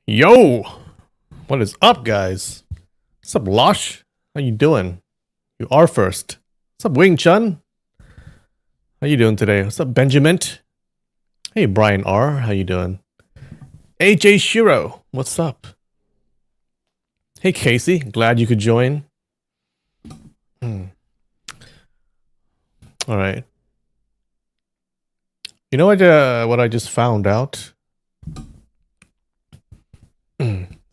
Yo, what is up, guys? What's up, Losh? How you doing? You are first. What's up, Wing Chun? How you doing today? What's up, Benjamin? Hey, Brian R. How you doing? AJ Shiro, what's up? Hey, Casey. Glad you could join. All right. You know what I just found out?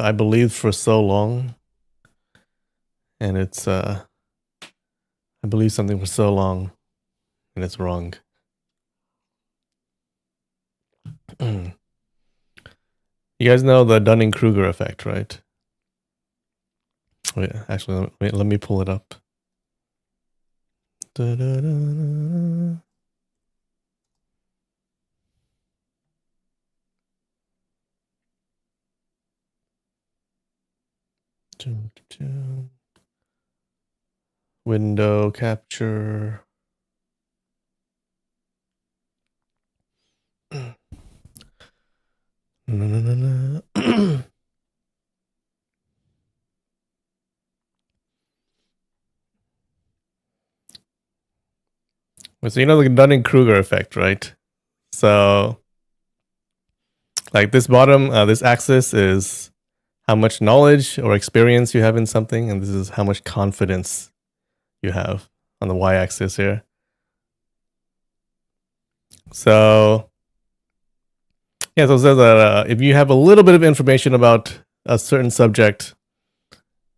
I believed for so long, and it's I believe something for so long, and it's wrong. You guys know the Dunning-Kruger effect, right? Wait, actually, let me pull it up. Da-da-da-da. Window capture. So you know the Dunning-Kruger effect, right? So like this bottom, this axis is how much knowledge or experience you have in something, and this is how much confidence you have on the y-axis here. So yeah, so it says that if you have a little bit of information about a certain subject,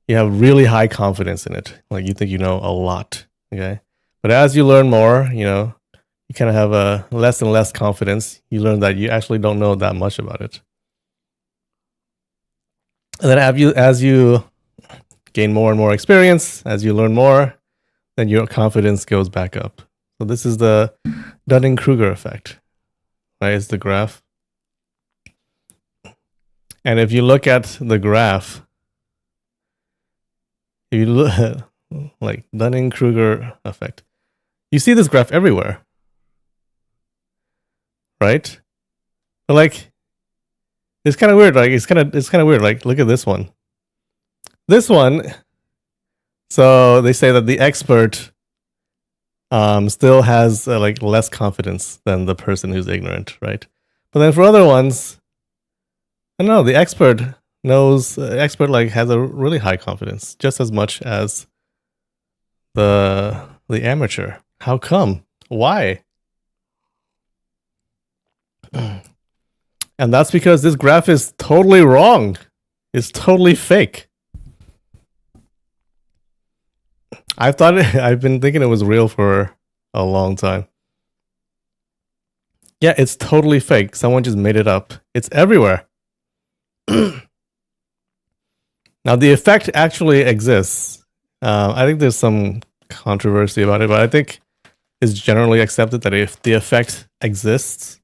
you have really high confidence in it. Like you think you know a lot, okay? But as you learn more, you know, you kind of have a less and less confidence. You learn that you actually don't know that much about it. And then as you gain more and more experience, as you learn more, then your confidence goes back up. So this is the Dunning-Kruger effect, right? It's the graph. And if you look at the graph, if you look at like Dunning-Kruger effect, you see this graph everywhere, right? But like, it's kind of weird. Like it's kind of weird. Like look at this one. This one. So they say that the expert still has like less confidence than the person who's ignorant, right? But then for other ones, I don't know. The expert knows. Expert like has a really high confidence, just as much as the amateur. How come? Why? And that's because this graph is totally wrong. It's totally fake. I've been thinking it was real for a long time. Yeah, it's totally fake. Someone just made it up. It's everywhere. Now, the effect actually exists. I think there's some controversy about it, but I think it's generally accepted that if the effect exists,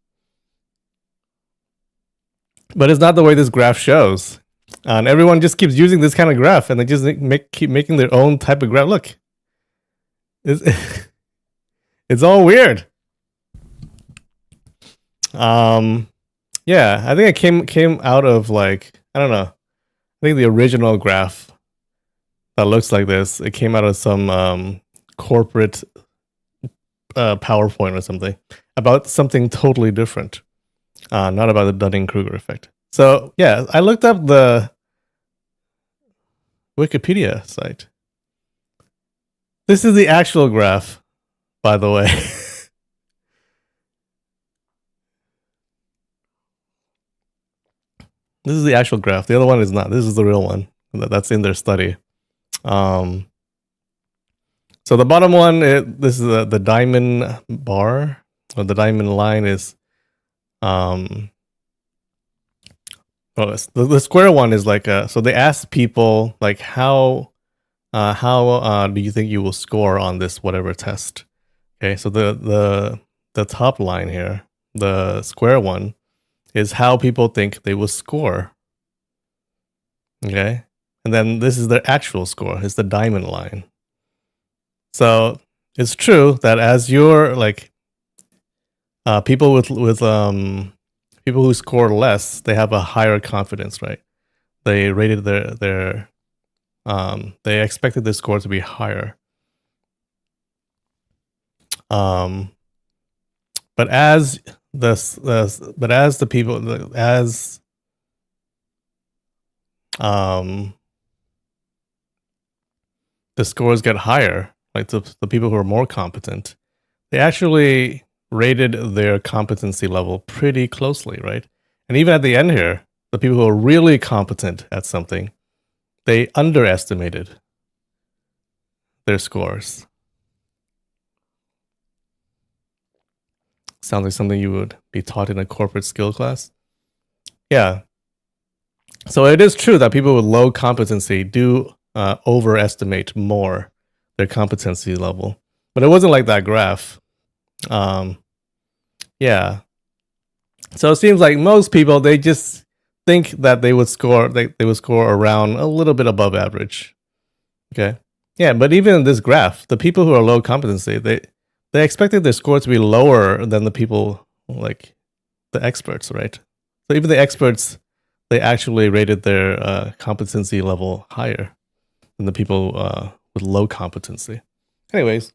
but it's not the way this graph shows. And everyone just keeps using this kind of graph, and they just keep making their own type of graph. Look, it's all weird. Yeah, I think it came out of like, I don't know. I think the original graph that looks like this, it came out of some corporate PowerPoint or something about something totally different, not about the Dunning-Kruger effect. So yeah, I looked up the Wikipedia site. This is the actual graph, by the way. This is the actual graph. The other one is not. This is the real one that's in their study. So the bottom one, this is the diamond bar, or the diamond line is, well, the square one is like, so they asked people like how do you think you will score on this whatever test? Okay, so the top line here, the square one, is how people think they will score. Okay, and then this is their actual score. It's the diamond line. So it's true that as you're like people with People who score less, they have a higher confidence, right? They rated their they expected their score to be higher. But as the people the scores get higher, like the people who are more competent, they actually rated their competency level pretty closely, right? And even at the end here, the people who are really competent at something, they underestimated their scores. Sounds like something you would be taught in a corporate skill class. Yeah. So it is true that people with low competency do overestimate more their competency level, but it wasn't like that graph. Yeah. So it seems like most people, they just think that they would score around a little bit above average. Okay. Yeah, but even in this graph, the people who are low competency, they expected their score to be lower than the people like the experts, right? So even the experts, they actually rated their competency level higher than the people with low competency. Anyways,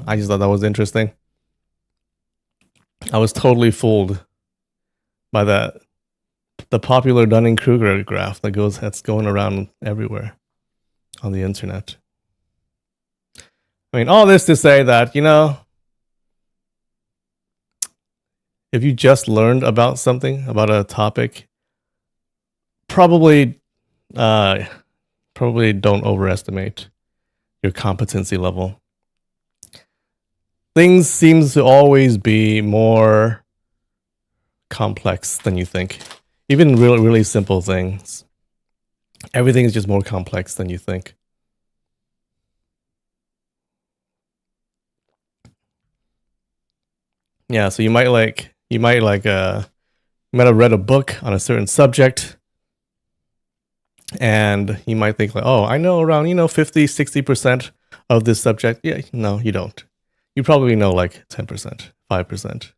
I just thought that was interesting. I was totally fooled by the popular Dunning-Kruger graph that's going around everywhere on the internet. I mean, all this to say that, you know, if you just learned about something, about a topic, probably don't overestimate your competency level. Things seems to always be more complex than you think. Even really, really simple things. Everything is just more complex than you think. Yeah, so you might have read a book on a certain subject, and you might think like, oh, I know around 50-60% of this subject. Yeah, no, you don't. You probably know like 10%, 5%.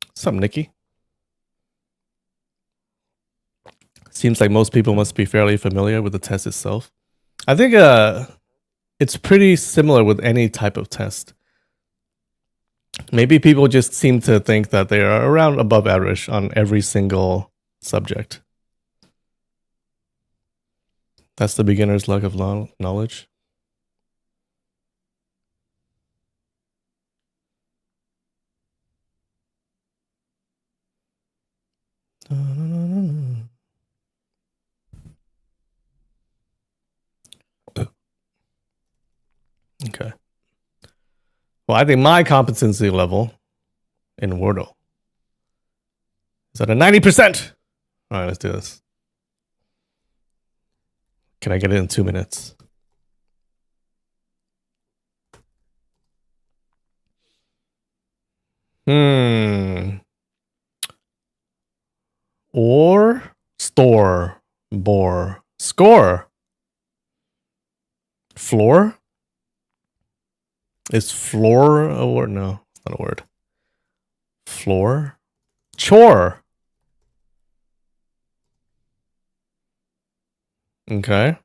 What's up, Nikki? Seems like most people must be fairly familiar with the test itself. I think it's pretty similar with any type of test. Maybe people just seem to think that they are around above average on every single subject. That's the beginner's lack of knowledge. Okay. Well, I think my competency level in Wordle is at a 90%. All right, let's do this. Can I get it in 2 minutes? Or store, bore, score. Floor? Is floor a word? No, it's not a word. Floor? Chore. Okay.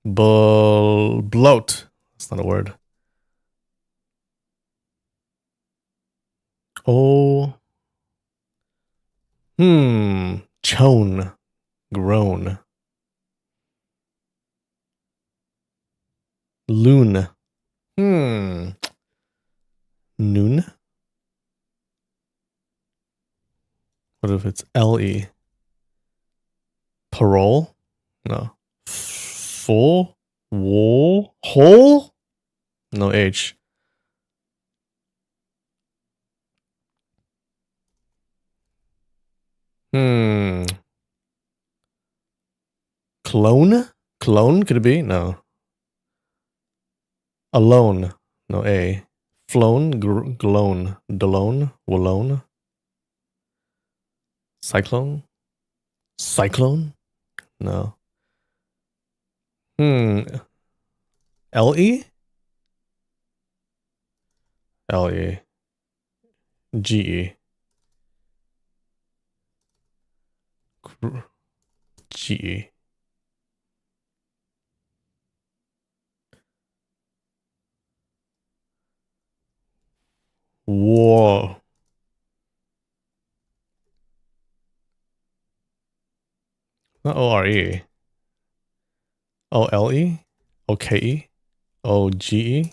Bloat. That's not a word. Oh. Chone. Groan. Loon. Noon. What if it's LE? Parole? No. Full? Wool? Hole? No H. Clone? Clone? Could it be? No. Alone. No A. Flown? Glone. Delone? Wallone? Cyclone? Cyclone? No. L-E? L-E. G-E. G-E. Whoa. Not O-R-E. O-L-E? O-K-E? O-G-E?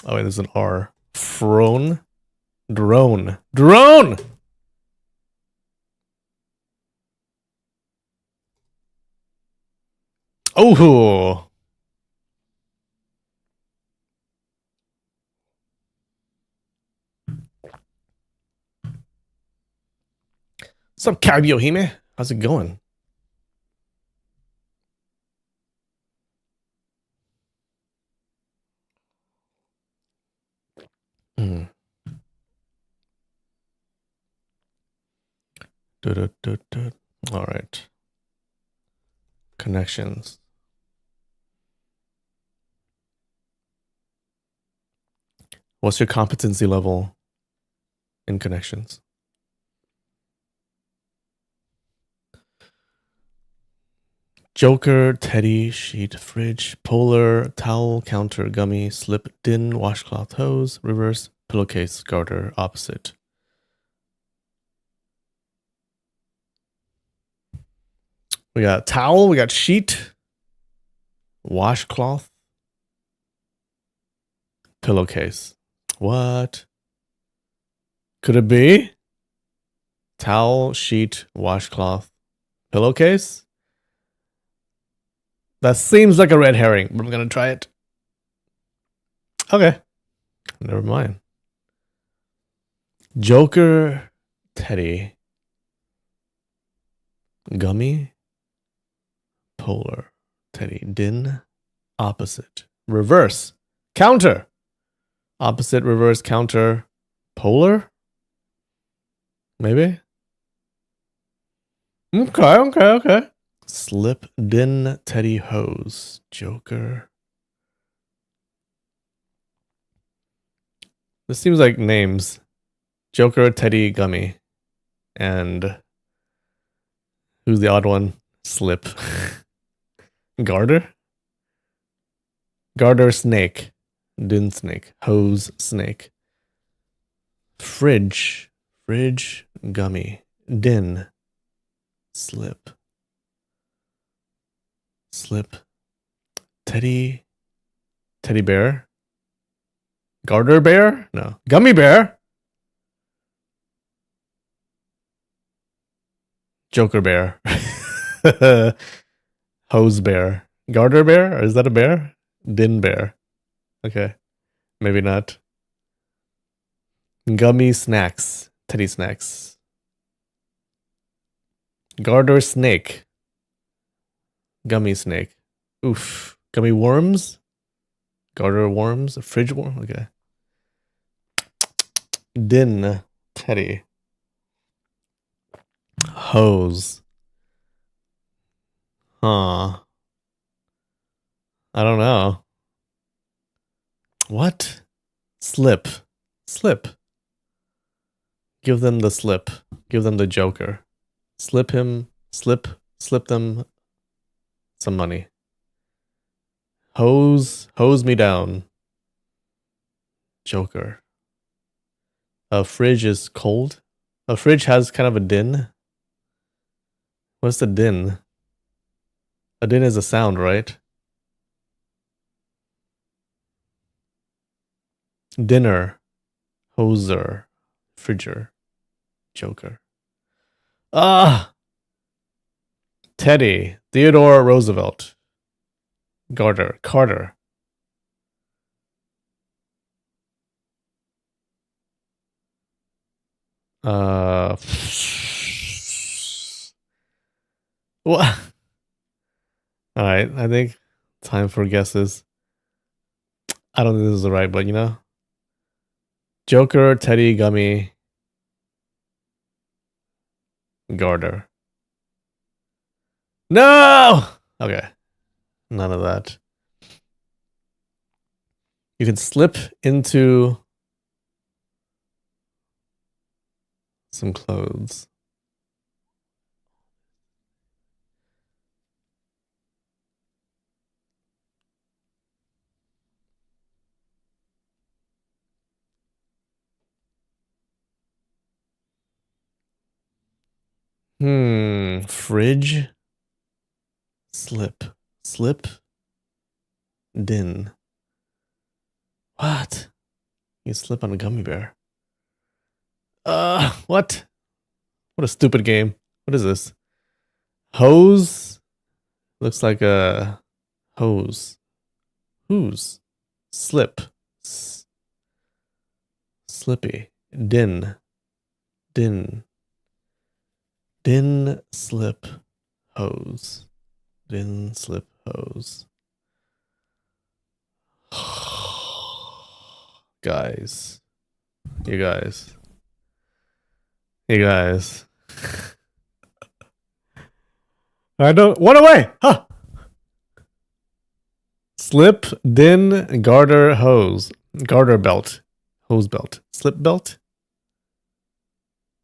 Oh, wait, there's an R. Frone? Drone. Drone! Oh! What's up, Caribiohime? How's it going? Hmm. All right. Connections. What's your competency level in connections? Joker, teddy, sheet, fridge, polar, towel, counter, gummy, slip, din, washcloth, hose, reverse, pillowcase, garter, opposite. We got towel, we got sheet, washcloth, pillowcase. What could it be? Towel, sheet, washcloth, pillowcase? That seems like a red herring, but I'm gonna try it. Okay. Never mind. Joker, teddy, gummy, polar, teddy, din, opposite, reverse, counter, opposite, reverse, counter, polar? Maybe? Okay. Slip, din, teddy, hose, joker. This seems like names. Joker, teddy, gummy. And who's the odd one? Slip. Garter? Garter, snake. Din, snake. Hose, snake. Fridge. Fridge, gummy. Din. Slip. Slip. Teddy. Teddy bear. Garter bear? No. Gummy bear? Joker bear. Hose bear. Garter bear? Or is that a bear? Din bear. Okay. Maybe not. Gummy snacks. Teddy snacks. Garter snake. Gummy snake. Oof. Gummy worms? Garter worms? A fridge worm? Okay. Din. Teddy. Hose. Huh. I don't know. What? Slip. Slip. Give them the slip. Give them the joker. Slip him. Slip them some money. Hose me down. Joker. A fridge is cold. A fridge has kind of a din. What's the din? A din is a sound, right? Dinner. Hoser. Fridger. Joker. Teddy. Theodore Roosevelt. Carter. What? All right, I think time for guesses. I don't think this is right, but you know, Joker, Teddy, Gummy, garter. No! Okay. None of that. You can slip into some clothes. Fridge. Slip. Slip. Din. What? You slip on a gummy bear. What? What a stupid game. What is this? Hose? Looks like a hose. Whose? Slip. Slippy. Din. Din. Din, slip, hose. Din, slip, hose. Guys. You guys. You guys. I don't. One away! Huh! Slip, din, garter, hose. Garter belt. Hose belt. Slip belt.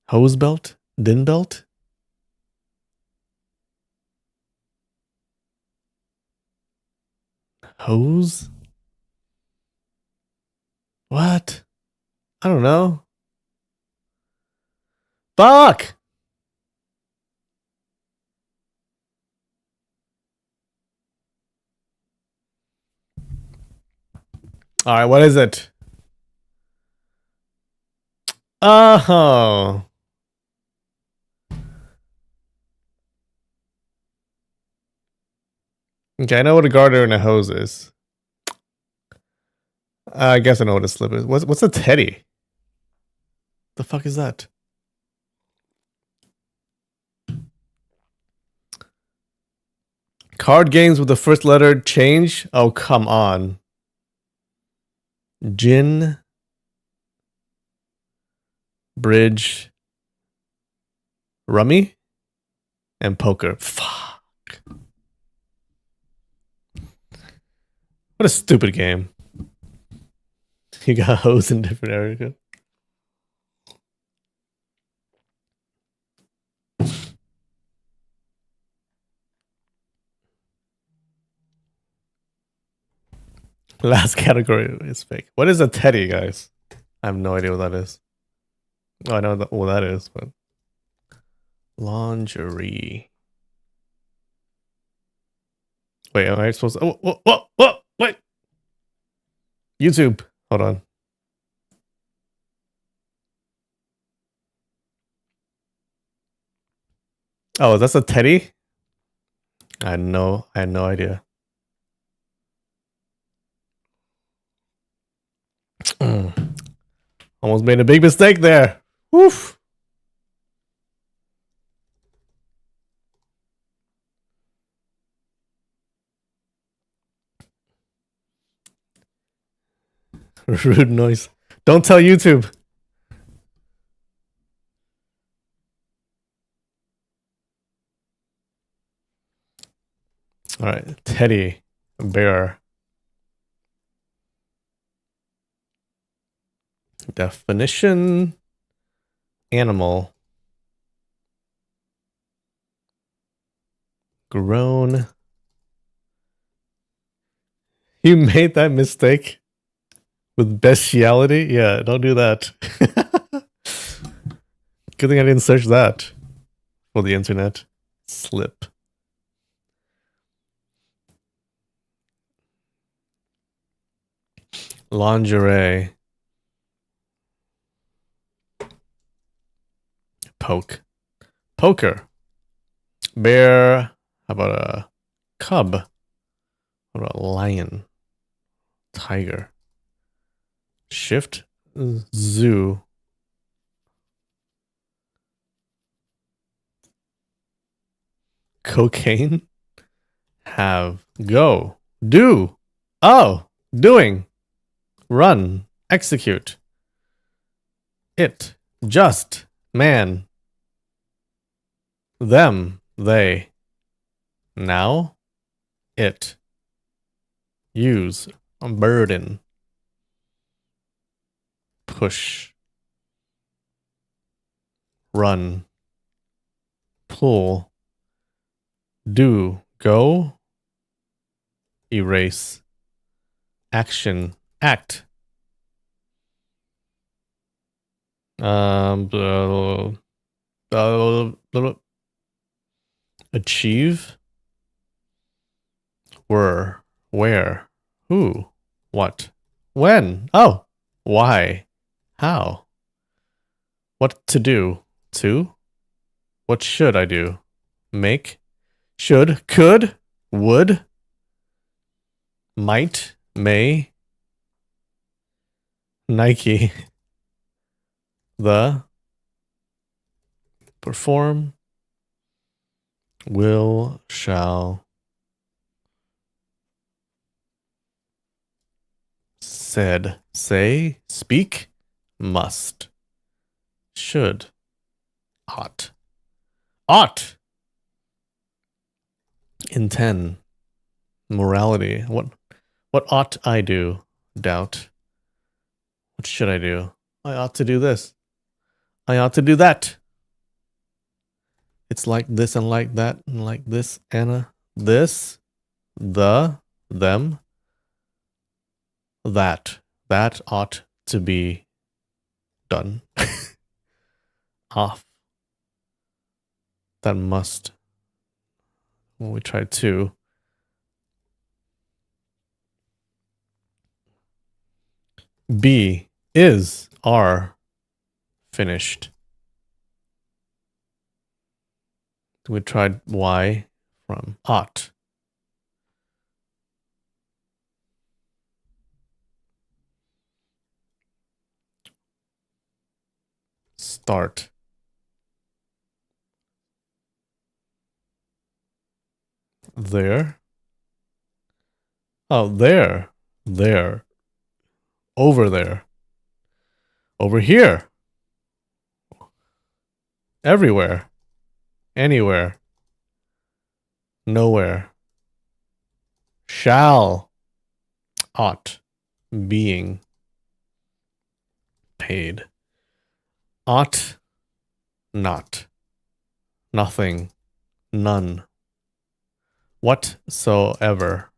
Hose belt. Din belt. Hose? What? I don't know. Fuck! Alright, what is it? Oh. Okay, I know what a garter and a hose is. I guess I know what a slip is. What's a teddy? The fuck is that? Card games with the first letter change? Oh, come on. Gin. Bridge. Rummy. And poker. Fuck. What a stupid game. You got hoes in different areas. Last category is fake. What is a teddy, guys? I have no idea what that is. Oh, I know what that is, but lingerie. Wait, am I supposed to? What? Wait. YouTube. Hold on. Oh, that's a teddy? I had no idea. Almost made a big mistake there. Woof. Rude noise. Don't tell YouTube. All right, teddy bear. Definition: animal. Grown. You made that mistake with bestiality? Yeah, don't do that. Good thing I didn't search that for the internet. Slip. Lingerie. Poke. Poker. Bear. How about a cub? What about a lion? Tiger. Shift. Zoo. Cocaine. Have. Go. Do. Oh. Doing. Run. Execute. It. Just. Man. Them, they. Now, it. Use, burden. Push. Run. Pull. Do, go. Erase. Action, act. Achieve. Were, where, who, what, when, oh, why, how, what to do, to, what should I do, make, should, could, would, might, may, Nike, the, perform, will, shall, said, say, speak, must, should, ought, intend, morality, what ought I do, doubt, what should I do, I ought to do this, I ought to do that, it's like this and like that and like this, Anna, this, the, them, that ought to be done. Off. That must. Well, we tried to. Be, is, are, finished. We tried Y from ought. Start. There. Oh, there. There. Over there. Over here. Everywhere. Anywhere. Nowhere. Shall. Ought. Being. Paid. Ought. Not. Nothing. None. Whatsoever.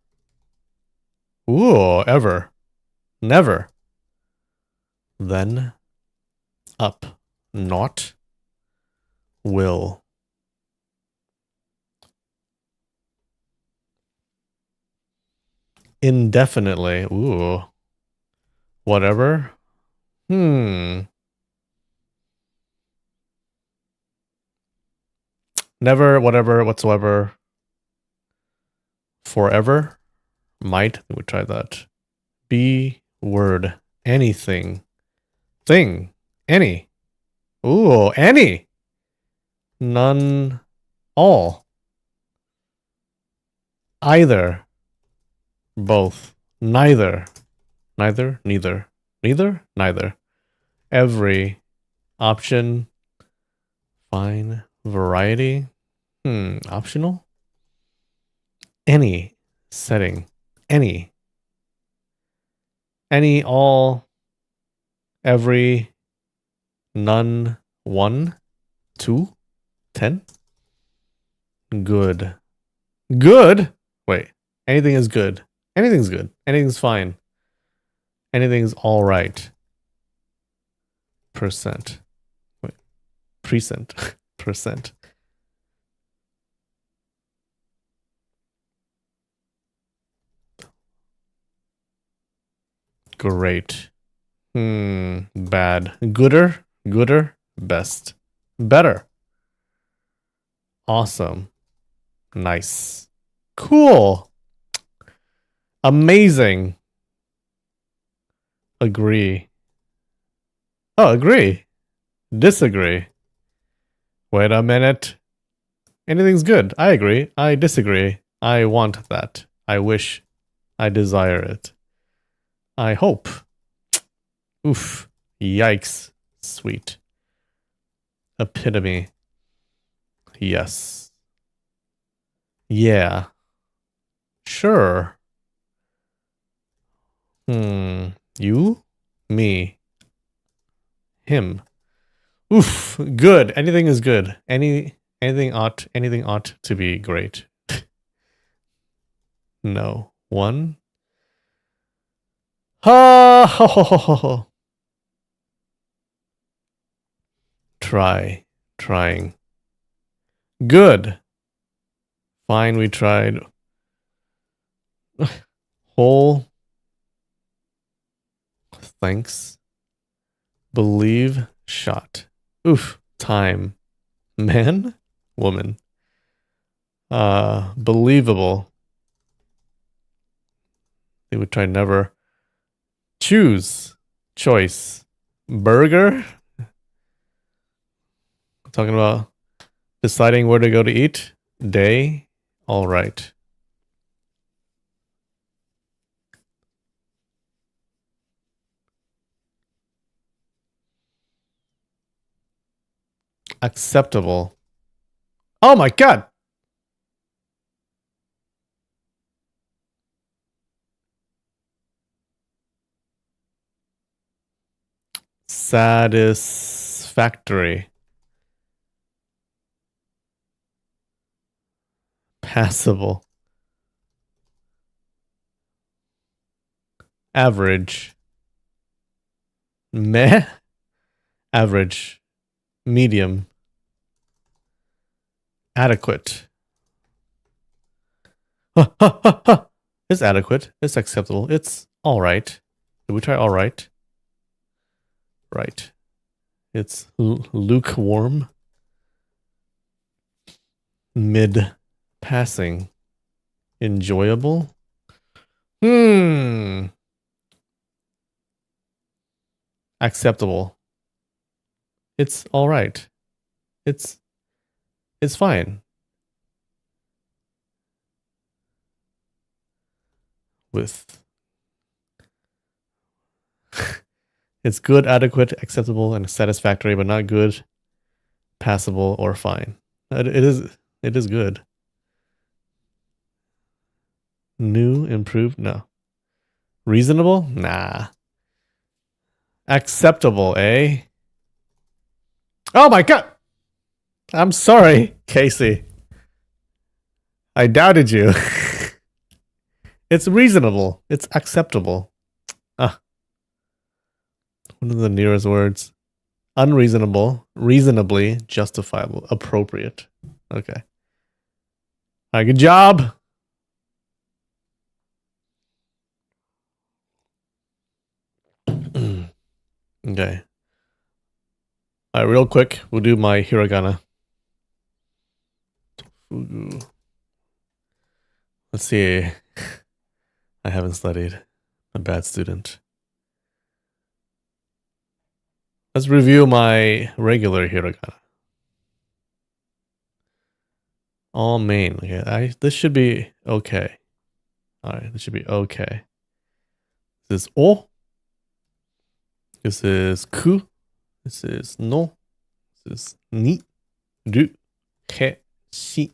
Ooh, ever. Never. Then. Up. Not. Will. Indefinitely. Ooh. Whatever. Never, whatever, whatsoever. Forever. Might. We try that. Be, word. Anything. Thing. Any. Ooh, any. None. All. Either. Both. Neither. Neither. Neither. Neither. Neither. Every. Option. Fine. Variety. Optional. Any. Setting. Any. Any, all. Every. None. 1. 2. 10. Good. Good? Wait. Anything is good. Anything's good. Anything's fine. Anything's all right. Percent. Wait. Percent. Percent. Great. Bad. Gooder. Gooder. Best. Better. Awesome. Nice. Cool. Amazing. Agree. Oh, agree. Disagree. Wait a minute. Anything's good. I agree. I disagree. I want that. I wish. I desire it. I hope. Oof. Yikes. Sweet. Epitome. Yes. Yeah. Sure. You? Me. Him. Oof. Good. Anything is good. Anything ought to be great. No. One. Ha ho ho ho ho ho. Trying. Good. Fine, we tried. Whole. Thanks. Believe. Shot. Oof. Time. Man? Woman. Believable. They would try never. Choose. Choice. Burger? Talking about deciding where to go to eat. Day. All right. Acceptable. Oh my god. Satisfactory. Passable. Average. Meh. Average. Medium. Adequate. It's adequate. It's acceptable. It's all right. Did we try all right? Right. It's lukewarm. Mid. Passing. Enjoyable. Acceptable. It's all right. It's fine. With it's good, adequate, acceptable, and satisfactory, but not good, passable, or fine. It is good. New, improved, no. Reasonable? Nah. Acceptable, eh? Oh my god! I'm sorry, Casey. I doubted you. It's reasonable. It's acceptable. One of the nearest words. Unreasonable, reasonably, justifiable, appropriate. Okay. All right, good job. Okay. All right, real quick, we'll do my hiragana. Let's see. I haven't studied. I'm a bad student. Let's review my regular hiragana. All main. Okay, this should be okay. All right, this should be okay. This is o. This is ku. This is no. This is ni, ru, he, shi,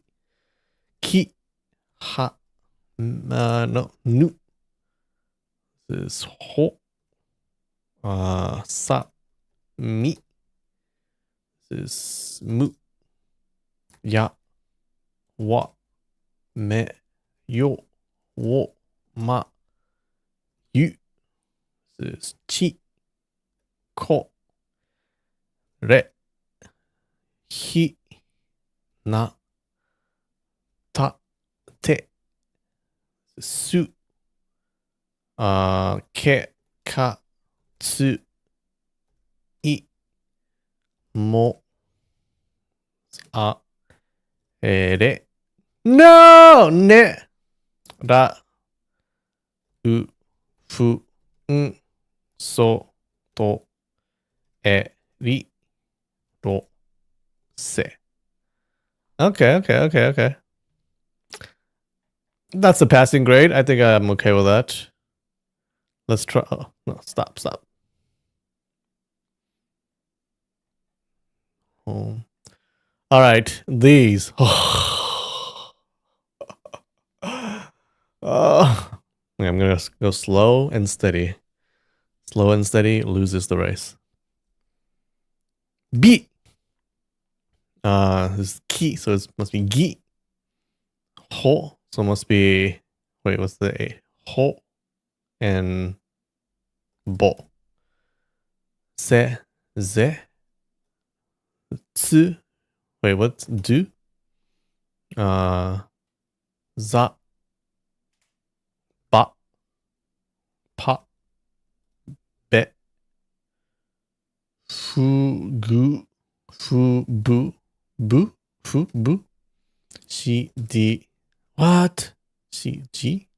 ki, ha, no, nu. This is ho, sa, mi. This is mu, ya, wa, me, yo, wo, ma, yu. This is chi, ko, re, hi, na, ta, te, su, ke, ka, tsu,い、も、あ、れ、no! ね、ら、う、ふ、ん、そ、と、り、ろ、せ。Okay. That's a passing grade. I think I'm okay with that. Let's try. Oh, no, stop. Home. All right, these. Okay, I'm gonna go slow and steady. Slow and steady loses the race. B. This is ki, so it must be gi. Ho, so it must be. Wait, what's the A? Ho and bo. Se, ze, tsu. Wait, what's do? Za, ba, pa, be, fu, gu, fu, bu, fu, bu, shi, di. What? Shi, ji?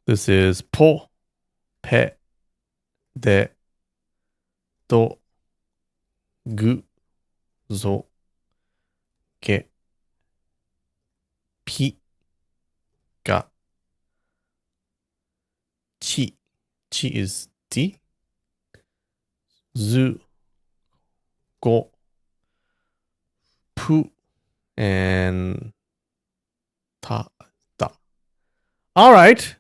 This is po, pe, de, do, gu, zo, ge, pi, ga, chi. Chi is di. Zu, go, pu, and ta, da. All right.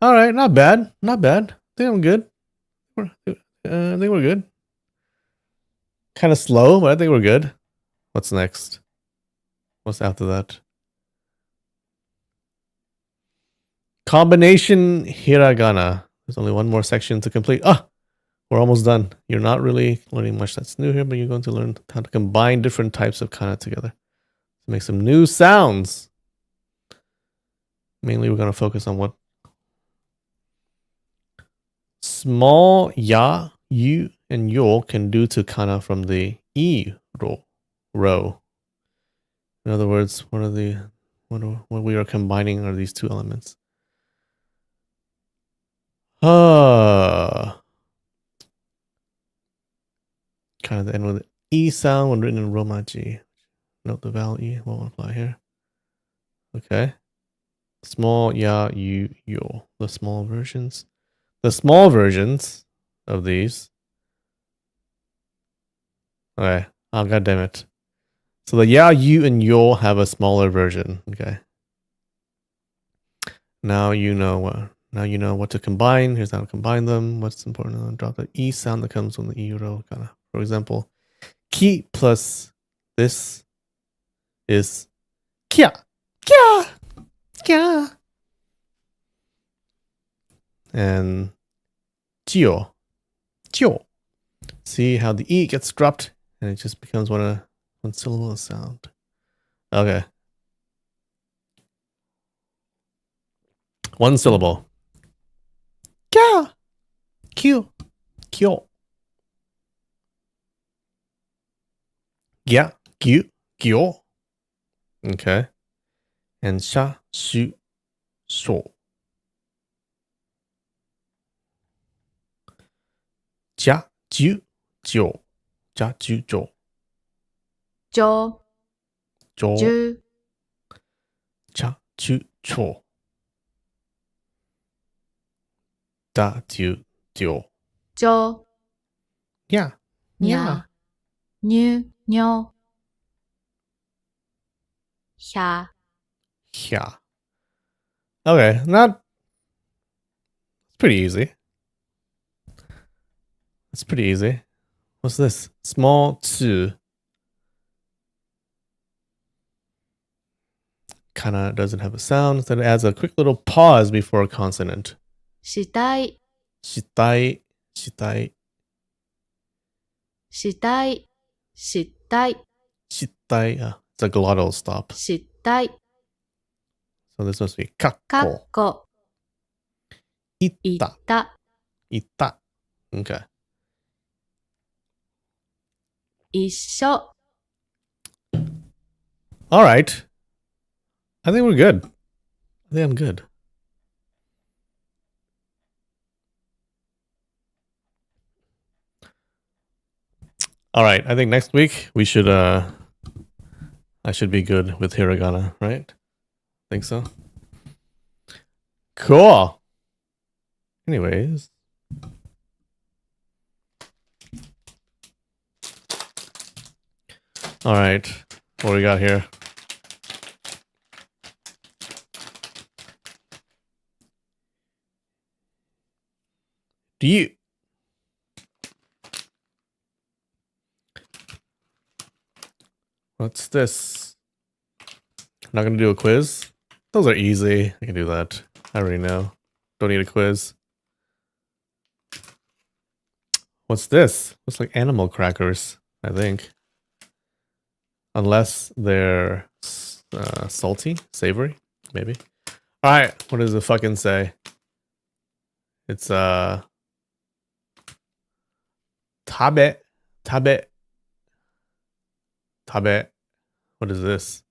All right. Not bad. Not bad. I think I'm good. I think we're good. Kind of slow, but I think we're good. What's next? What's after that? Combination hiragana. There's only one more section to complete. We're almost done. You're not really learning much that's new here, but you're going to learn how to combine different types of kana together to make some new sounds. Mainly, we're going to focus on what small ya, you, and yo can do to kana from the i row. In other words, what we are combining are these two elements. Kind of the end with the E sound when written in Romaji. Note the vowel E won't apply here. Okay. Small ya, you, yo. The small versions. The small versions of these. Okay. Oh, god damn it. So the ya, you, and yo have a smaller version. Okay. Now you know what to combine. Here's how to combine them. What's important to drop the E sound that comes from the E row. For example, ki plus this is kia. Kia. Kia. And jio. Jio. See how the E gets dropped and it just becomes one syllable sound. Okay. One syllable. Kia. Q. Kyo. Gya. Gyu. Gyo. Okay. And sha, shu, sho. Jia, ju, jo. Jia, ju, jo. Jo, Jo. ju, Cha, chu, cho. Da, ju, dio. jo, Yeah. nya, nyu, nyo, hya, Yeah. Okay. It's pretty easy. It's pretty easy. What's this? Small tsu. Kinda doesn't have a sound. Instead it adds a quick little pause before a consonant. shitai, Shitai. Shitai. shitai, shitai, Shitai. It's a glottal stop. shitai, So this must be kakko. kakko, Ita. ita, Ita. Okay. issho, All right. I think we're good. I think I'm good. All right. I think next week we should I should be good with hiragana, right? Think so? Cool. Anyways. All right, what do we got here? Do you? What's this? Not gonna do a quiz? Those are easy. I can do that. I already know. Don't need a quiz. What's this? Looks like animal crackers, I think. Unless they're salty, savory, maybe. All right, what does it fucking say? It's tabe, tabe, tabe. What is this?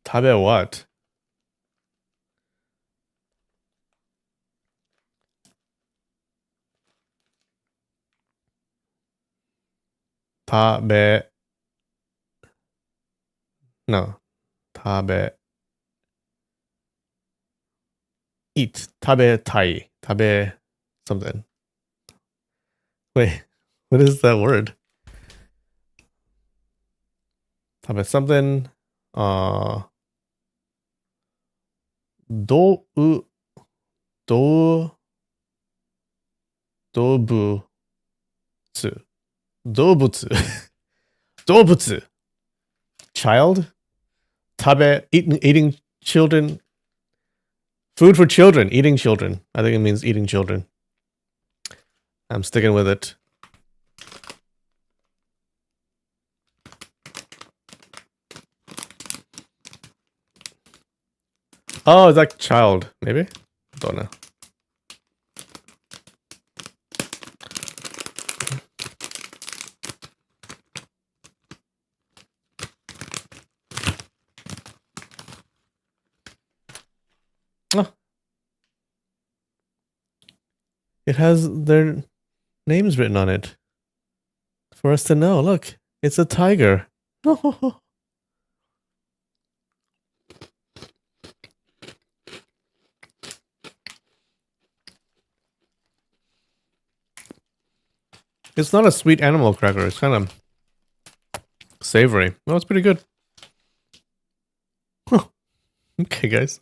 Tabe what? Tabe. No. Tabe. Eat. Tabe tai. Tabe something. Wait. What is that word? Tabe something. Do u do dobutsu. Dobutsu. Dobutsu. Child? Tabe eating children. Food for children. Eating children. I think it means eating children. I'm sticking with it. Oh, it's like child, maybe? Don't know. Oh. It has their names written on it. For us to know. Look, it's a tiger. It's not a sweet animal cracker. It's kind of savory. Well, it's pretty good. Okay, guys.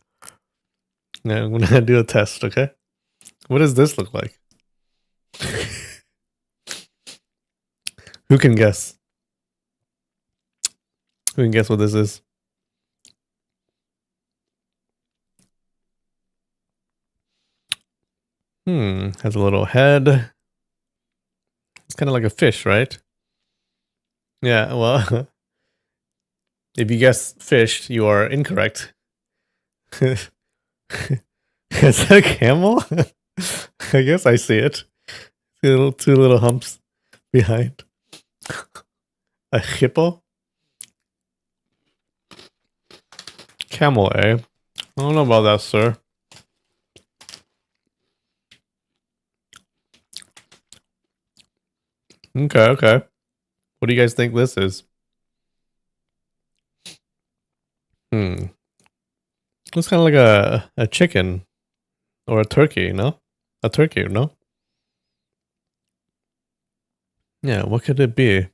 Now I'm gonna do a test, okay? What does this look like? Who can guess? Who can guess what this is? Has a little head. It's kind of like a fish, right? Yeah, well, if you guess fish, you are incorrect. Is that a camel? I guess I see it. Two little humps behind. A hippo? Camel, eh? I don't know about that, sir. Okay, okay. What do you guys think this is? Looks kind of like a chicken or a turkey, no? A turkey, no? Yeah, what could it be?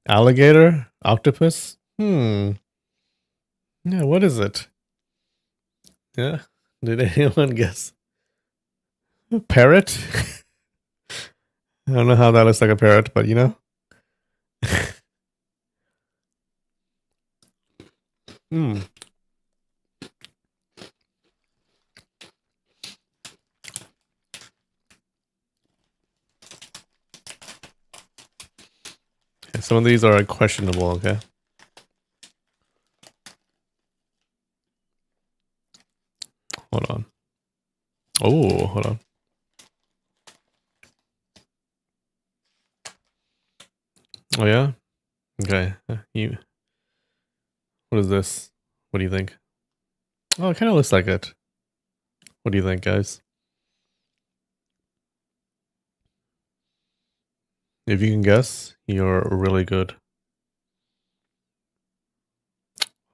Alligator? Octopus? Yeah, what is it? Yeah, did anyone guess? A parrot? I don't know how that looks like a parrot, but you know? Hmm. Okay, some of these are questionable, okay? Hold on. Oh, hold on. Oh yeah? Okay. What is this? What do you think? Oh, it kind of looks like it. What do you think, guys? If you can guess, you're really good.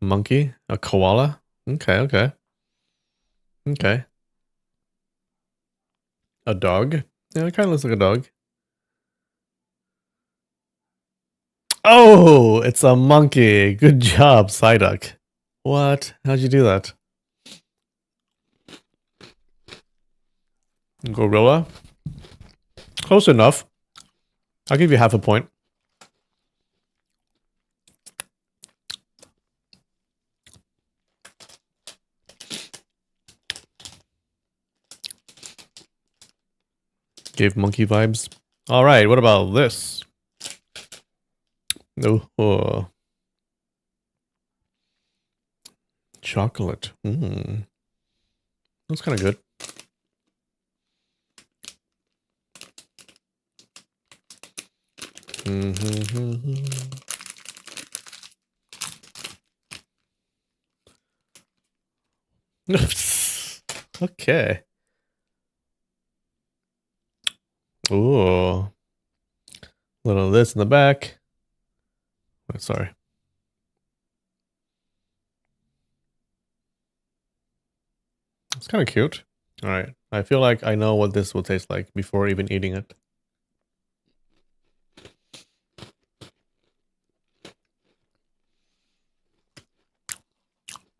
A monkey? A koala? Okay, okay. Okay. A dog? Yeah, it kind of looks like a dog. Oh, it's a monkey. Good job, Psyduck. What? How'd you do that? Gorilla? Close enough. I'll give you half a point. Gave monkey vibes. All right, what about this? No. Oh. Chocolate. That's kind of good. Okay. Ooh. Little of this in the back. Oh, sorry. It's kind of cute. All right. I feel like I know what this will taste like before even eating it.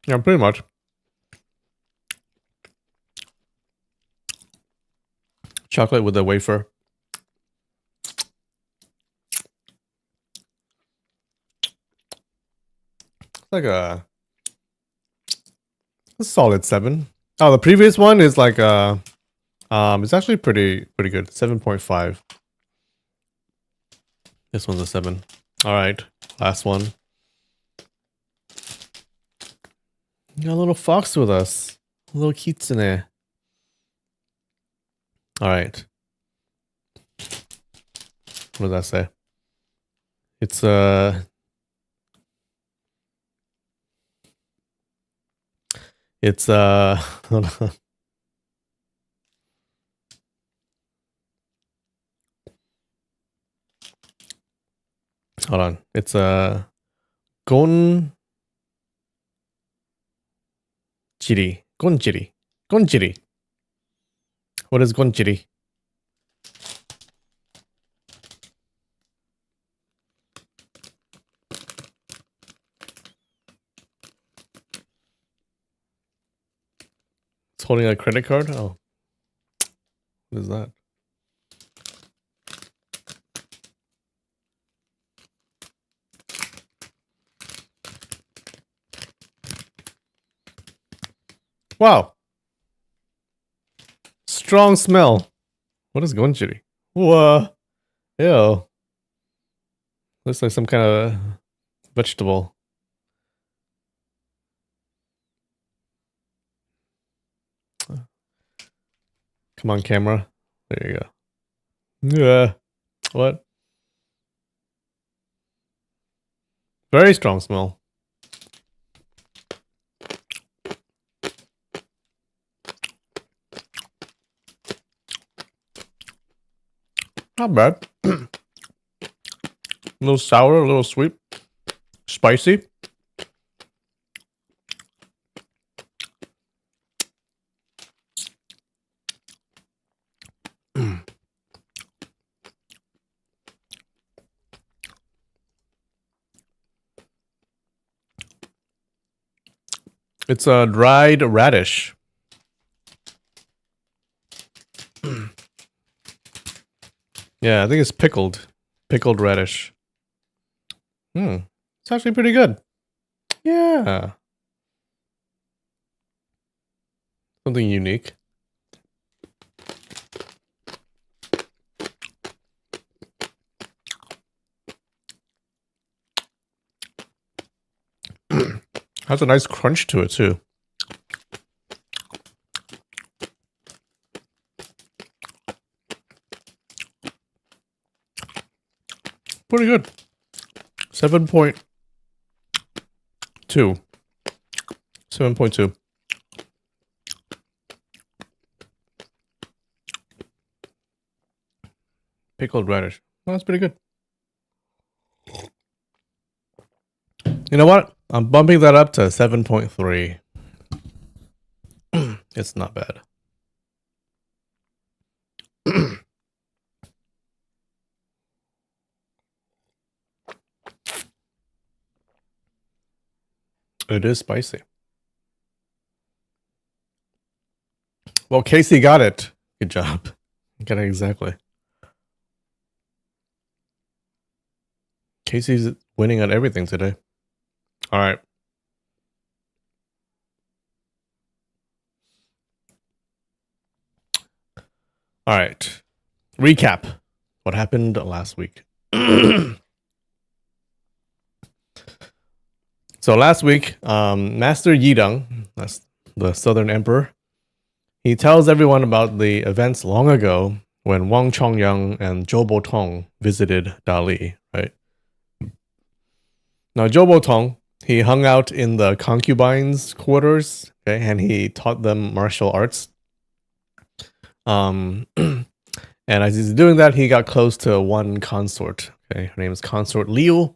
Yeah, pretty much. Chocolate with a wafer. It's like a solid 7. Oh, the previous one is like it's actually pretty good. 7.5. This one's a 7. All right, last one. Got a little fox with us. A little kitsune. All right. What does that say? It's hold on. Hold on. It's gonjiri. Gonjiri. What is gonjiri? It's holding a credit card? Oh. What is that? Wow. Strong smell. What is gonjiri? Whoa. Ew. Looks like some kind of vegetable. Come on, camera. There you go. Yeah. What? Very strong smell. Not bad. A little sour, a little sweet. Spicy. It's a dried radish. Yeah, I think it's pickled. Pickled radish. It's actually pretty good. Yeah. Something unique. Has a nice crunch to it too. Pretty good. 7.2. 7.2. Pickled radish. Oh, that's pretty good. You know what? I'm bumping that up to 7.3. It's not bad. It is spicy. Well, Casey got it. Good job. Got it exactly. Casey's winning at everything today. All right. All right. Recap. What happened last week? So last week, Master Yidong, that's the Southern Emperor, he tells everyone about the events long ago when Wang Chongyang and Zhou Botong visited Dali, right? Now, Zhou Botong, he hung out in the concubines' quarters, okay, and he taught them martial arts. And as he's doing that, he got close to one consort. Okay, her name is Consort Liu,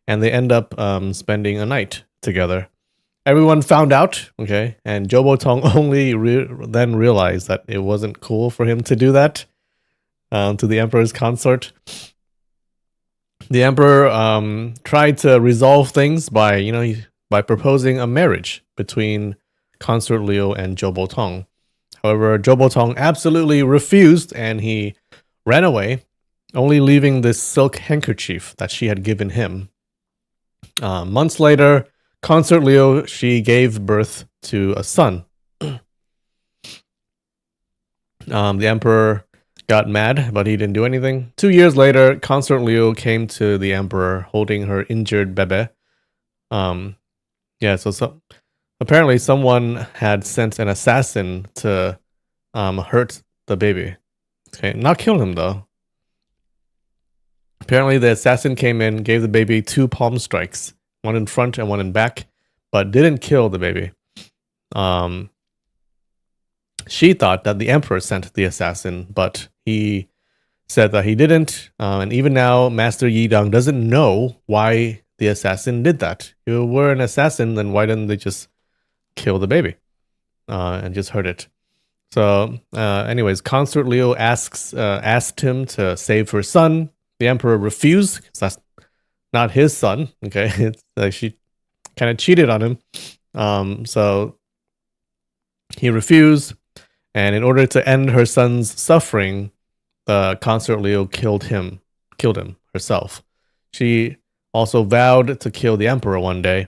and they end up spending a night together. Everyone found out, okay, and Zhou Botong only then realized that it wasn't cool for him to do that to the emperor's consort. The emperor tried to resolve things by proposing a marriage between Consort Liu and Zhou Botong. However, Zhou Botong absolutely refused, and he ran away, only leaving this silk handkerchief that she had given him. Months later, Consort Liu, she gave birth to a son. The emperor got mad, but he didn't do anything. 2 years later, Consort Liu came to the emperor holding her injured bebe. So apparently someone had sent an assassin to hurt the baby. Okay, not kill him though. Apparently the assassin came in, gave the baby 2 palm strikes, one in front and one in back, but didn't kill the baby. She thought that the emperor sent the assassin, but he said that he didn't. And even now, Master Yidong doesn't know why the assassin did that. If you were an assassin, then why didn't they just kill the baby and just hurt it? So, anyways, Consort Liu asked him to save her son. The emperor refused because that's not his son. Okay, it's like she kind of cheated on him. So he refused, and in order to end her son's suffering, the Consort Liu killed him herself. She also vowed to kill the emperor one day.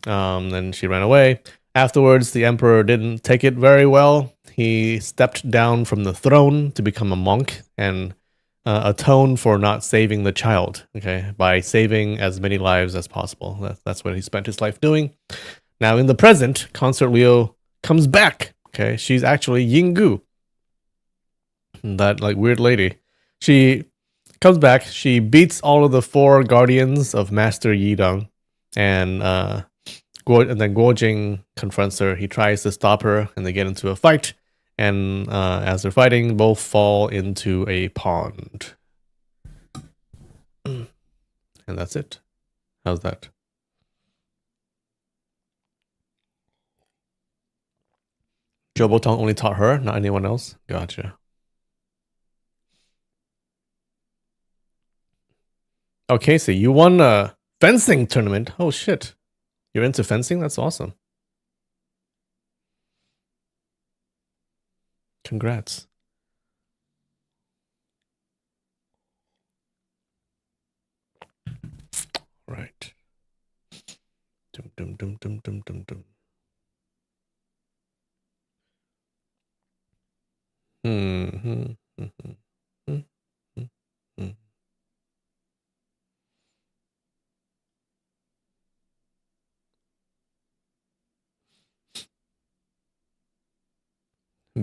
Then she ran away. Afterwards, the emperor didn't take it very well. He stepped down from the throne to become a monk and atone for not saving the child, okay, by saving as many lives as possible. That's what he spent his life doing. Now, in the present, Consort Liu comes back. Okay, she's actually Yinggu, that like weird lady. She comes back. She beats all of the 4 guardians of Master Yidong, and then Guo Jing confronts her. He tries to stop her, and they get into a fight. And as they're fighting, both fall into a pond. And that's it. How's that? Zhou Botong only taught her, not anyone else? Gotcha. Oh, Casey, you won a fencing tournament. Oh, shit. You're into fencing? That's awesome. Congrats. Right. Dum dum dum dum dum dum dum.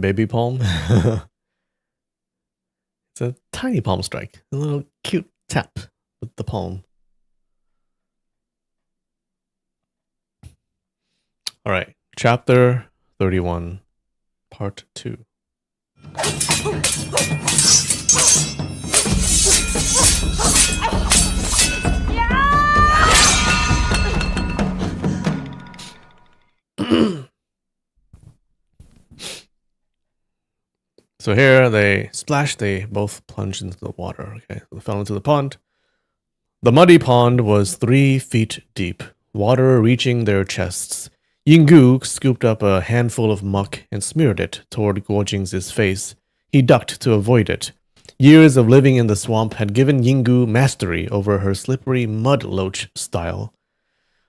Baby palm. It's a tiny palm strike. A little cute tap with the palm. All right. Chapter 31, Part 2. So here they splashed, they both plunged into the water. Okay, so they fell into the pond. The muddy pond was 3 feet deep, water reaching their chests. Yinggu scooped up a handful of muck and smeared it toward Guojing's face. He ducked to avoid it. Years of living in the swamp had given Yinggu mastery over her slippery mud loach style.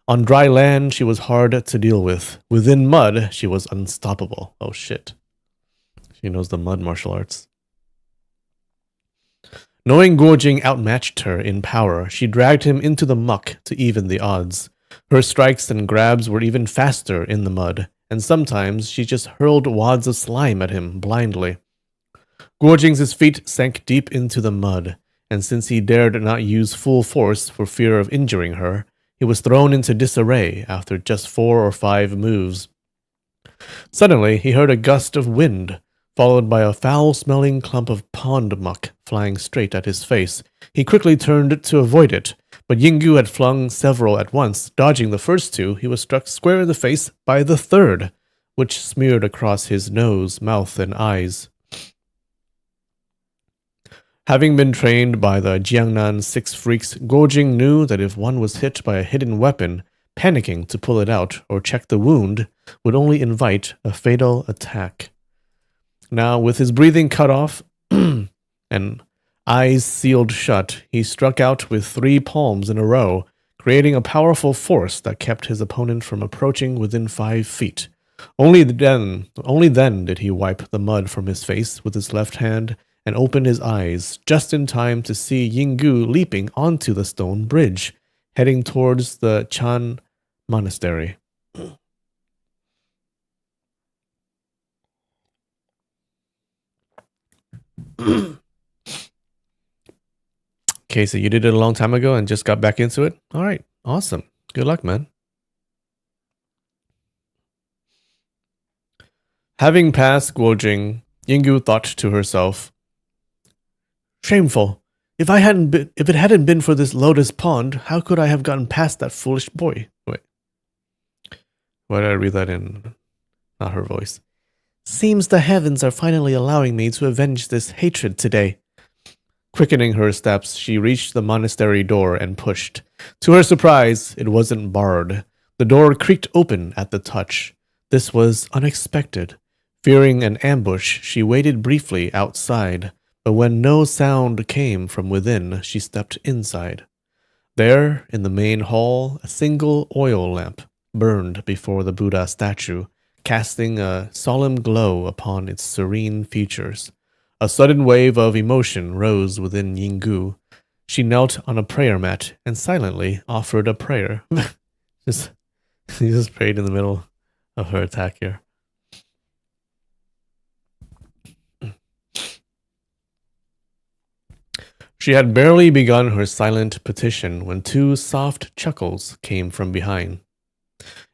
On dry land, she was hard to deal with. Within mud, she was unstoppable. Oh shit. She knows the mud martial arts. Knowing Guojing outmatched her in power, she dragged him into the muck to even the odds. Her strikes and grabs were even faster in the mud, and sometimes she just hurled wads of slime at him blindly. Guojing's feet sank deep into the mud, and since he dared not use full force for fear of injuring her, he was thrown into disarray after just 4 or 5 moves. Suddenly, he heard a gust of wind, followed by a foul-smelling clump of pond muck flying straight at his face. He quickly turned to avoid it, but Yinggu had flung several at once. Dodging the first 2, he was struck square in the face by the third, which smeared across his nose, mouth, and eyes. Having been trained by the Jiangnan 6 freaks, Guojing knew that if one was hit by a hidden weapon, panicking to pull it out or check the wound would only invite a fatal attack. Now, with his breathing cut off and eyes sealed shut, he struck out with 3 palms in a row, creating a powerful force that kept his opponent from approaching within 5 feet. Only then did he wipe the mud from his face with his left hand and opened his eyes just in time to see Yinggu leaping onto the stone bridge, heading towards the Chan monastery. Okay, so you did it a long time ago and just got back into it? All right, awesome. Good luck, man. Having passed Guojing, Yinggu thought to herself, "Shameful. If it hadn't been for this lotus pond, how could I have gotten past that foolish boy?" Wait. Why did I read that in not her voice? "Seems the heavens are finally allowing me to avenge this hatred today." Quickening her steps, she reached the monastery door and pushed. To her surprise, it wasn't barred. The door creaked open at the touch. This was unexpected. Fearing an ambush, she waited briefly outside, but when no sound came from within, she stepped inside. There, in the main hall, a single oil lamp burned before the Buddha statue, casting a solemn glow upon its serene features. A sudden wave of emotion rose within Yinggu. She knelt on a prayer mat and silently offered a prayer. She just prayed in the middle of her attack here. She had barely begun her silent petition when 2 soft chuckles came from behind.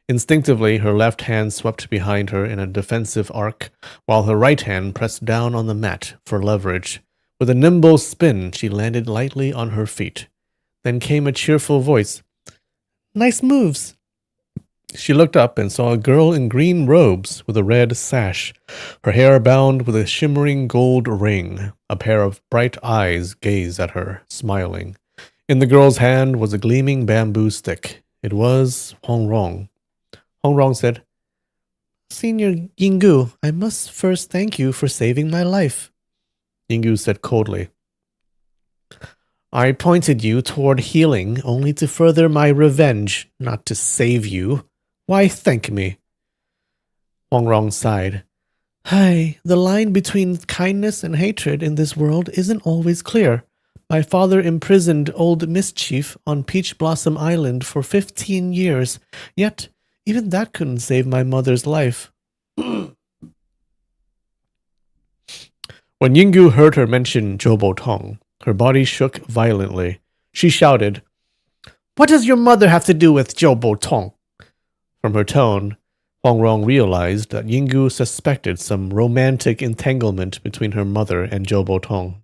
Instinctively, her left hand swept behind her in a defensive arc, while her right hand pressed down on the mat for leverage. With a nimble spin, she landed lightly on her feet. Then came a cheerful voice. "Nice moves." She looked up and saw a girl in green robes with a red sash, her hair bound with a shimmering gold ring. A pair of bright eyes gazed at her, smiling. In the girl's hand was a gleaming bamboo stick. It was Hong Rong. Hong Rong said, "Senior Yinggu, I must first thank you for saving my life." Yinggu said coldly, "I pointed you toward healing only to further my revenge, not to save you. Why thank me?" Hong Rong sighed. "Hey, the line between kindness and hatred in this world isn't always clear. My father imprisoned old Mischief on Peach Blossom Island for 15 years, yet even that couldn't save my mother's life." When Yinggu heard her mention Zhou Tong, her body shook violently. She shouted, "What does your mother have to do with Zhou Tong?" From her tone, Huang Rong realized that Yinggu suspected some romantic entanglement between her mother and Zhou Tong.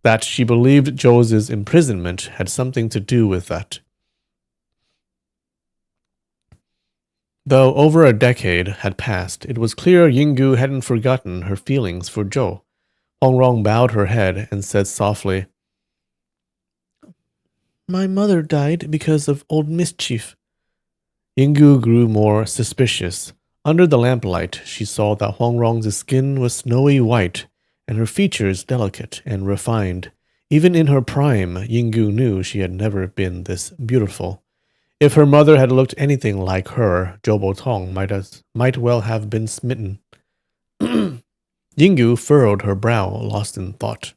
That she believed Zhou's imprisonment had something to do with that. Though over a decade had passed, it was clear Yinggu hadn't forgotten her feelings for Zhou. Hong Rong bowed her head and said softly, My mother died because of old mischief. Yinggu grew more suspicious. Under the lamplight, she saw that Huangrong's skin was snowy white, and her features delicate and refined. Even in her prime, Yinggu knew she had never been this beautiful. If her mother had looked anything like her, Zhou Botong might well have been smitten. Yinggu furrowed her brow, lost in thought.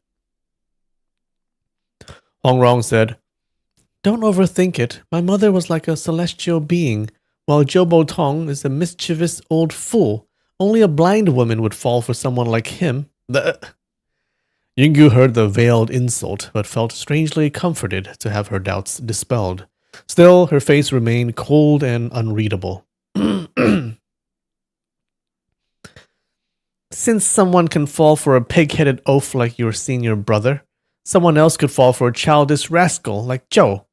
Huangrong said, Don't overthink it. My mother was like a celestial being, while Zhou Botong is a mischievous old fool. Only a blind woman would fall for someone like him. Yinggu heard the veiled insult, but felt strangely comforted to have her doubts dispelled. Still, her face remained cold and unreadable. Since someone can fall for a pig-headed oaf like your senior brother, someone else could fall for a childish rascal like Zhou.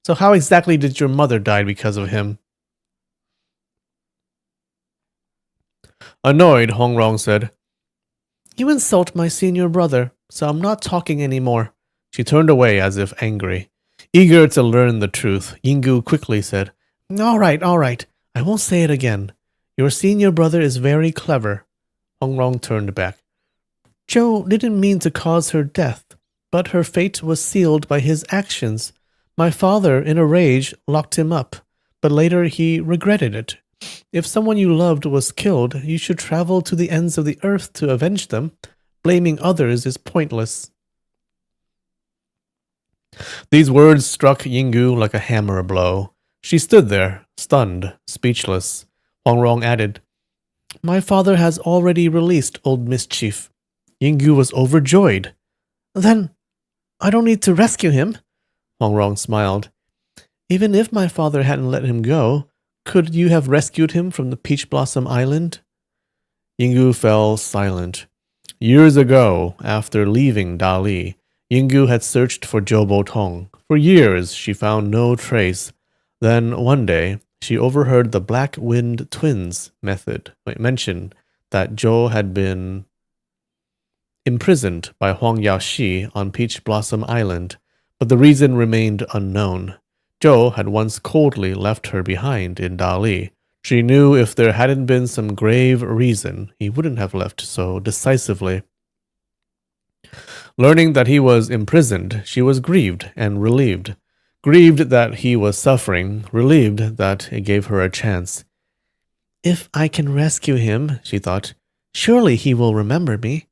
So how exactly did your mother die because of him? Annoyed, Hongrong said, You insult my senior brother, so I'm not talking anymore. She turned away as if angry. Eager to learn the truth, Yinggu quickly said, All right. I won't say it again. Your senior brother is very clever. Hongrong turned back. Zhou didn't mean to cause her death, but her fate was sealed by his actions. My father, in a rage, locked him up, but later he regretted it. If someone you loved was killed, you should travel to the ends of the earth to avenge them. Blaming others is pointless. These words struck Yinggu like a hammer blow. She stood there, stunned, speechless. Huangrong added, My father has already released old mischief. Yinggu was overjoyed. Then, I don't need to rescue him. Huangrong smiled. Even if my father hadn't let him go, could you have rescued him from the Peach Blossom Island? Yinggu fell silent. Years ago, after leaving Dali, Yinggu had searched for Zhou Botong. For years, she found no trace. Then, one day, she overheard the Black Wind Twins mention that Zhou had been imprisoned by Huang Yaoxi on Peach Blossom Island, but the reason remained unknown. Zhou had once coldly left her behind in Dali. She knew if there hadn't been some grave reason, he wouldn't have left so decisively. Learning that he was imprisoned, she was grieved and relieved. Grieved that he was suffering, relieved that it gave her a chance. If I can rescue him, she thought, surely he will remember me.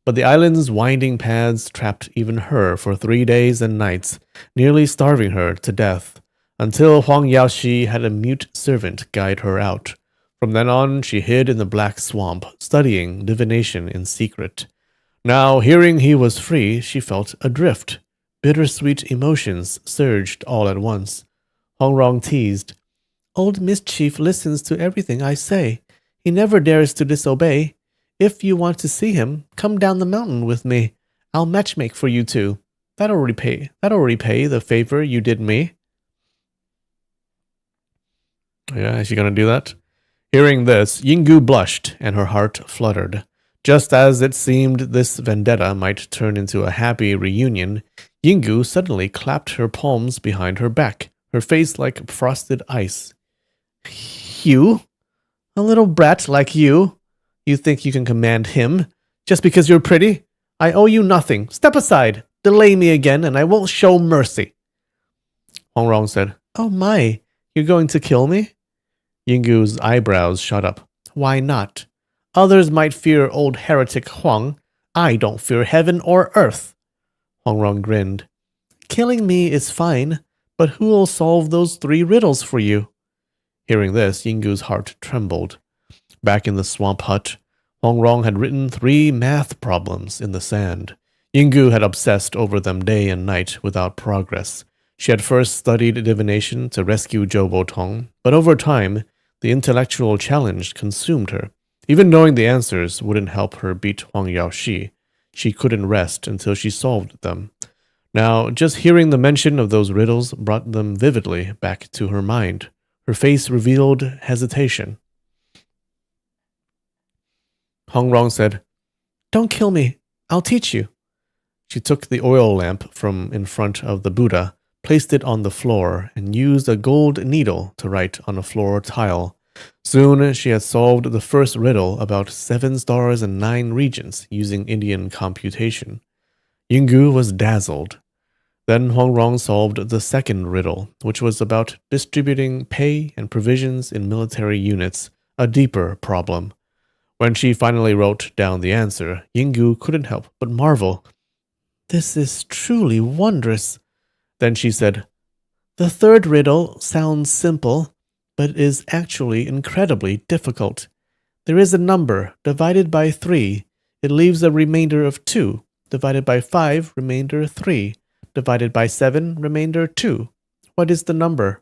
But the island's winding paths trapped even her for 3 days and nights, nearly starving her to death, until Huang Yaoxi had a mute servant guide her out. From then on, she hid in the black swamp, studying divination in secret. Now, hearing he was free, she felt adrift. Bittersweet emotions surged all at once. Hongrong teased, Old Mischief listens to everything I say. He never dares to disobey. If you want to see him, come down the mountain with me. I'll matchmake for you two. That'll repay the favor you did me. Yeah, is she gonna do that? Hearing this, Yinggu blushed and her heart fluttered. Just as it seemed this vendetta might turn into a happy reunion, Yinggu suddenly clapped her palms behind her back, her face like frosted ice. You? A little brat like you? You think you can command him? Just because you're pretty? I owe you nothing. Step aside. Delay me again, and I won't show mercy. Hongrong said, Oh my, you're going to kill me? Yinggu's eyebrows shot up. Why not? Others might fear old heretic Huang. I don't fear heaven or earth. Hongrong grinned. Killing me is fine, but who'll solve those 3 riddles for you? Hearing this, Yinggu's heart trembled. Back in the swamp hut, Hongrong had written 3 math problems in the sand. Yinggu had obsessed over them day and night without progress. She had first studied divination to rescue Zhou Botong, but over time, the intellectual challenge consumed her. Even knowing the answers wouldn't help her beat Huang Yaoxi. She couldn't rest until she solved them. Now, just hearing the mention of those riddles brought them vividly back to her mind. Her face revealed hesitation. Hongrong said, Don't kill me. I'll teach you. She took the oil lamp from in front of the Buddha, placed it on the floor, and used a gold needle to write on a floor tile. Soon she had solved the first riddle about 7 stars and 9 regions using Indian computation. Yinggu was dazzled. Then Huang Rong solved the second riddle, which was about distributing pay and provisions in military units, a deeper problem. When she finally wrote down the answer, Yinggu couldn't help but marvel. "This is truly wondrous." Then she said, "The third riddle sounds simple, but is actually incredibly difficult. There is a number divided by 3. It leaves a remainder of 2. Divided by 5, remainder 3. Divided by 7, remainder 2. What is the number?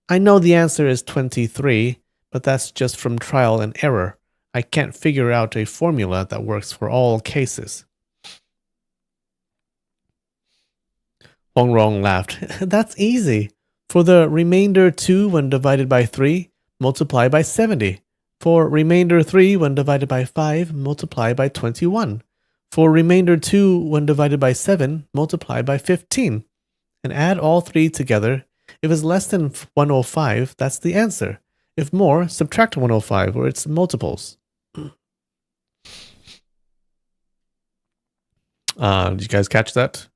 I know the answer is 23, but that's just from trial and error. I can't figure out a formula that works for all cases." Huang Rong laughed. "That's easy. For the remainder 2 when divided by 3, multiply by 70. For remainder 3 when divided by 5, multiply by 21. For remainder 2 when divided by 7, multiply by 15. And add all 3 together. If it's less than 105, that's the answer. If more, subtract 105 or its multiples." Did you guys catch that?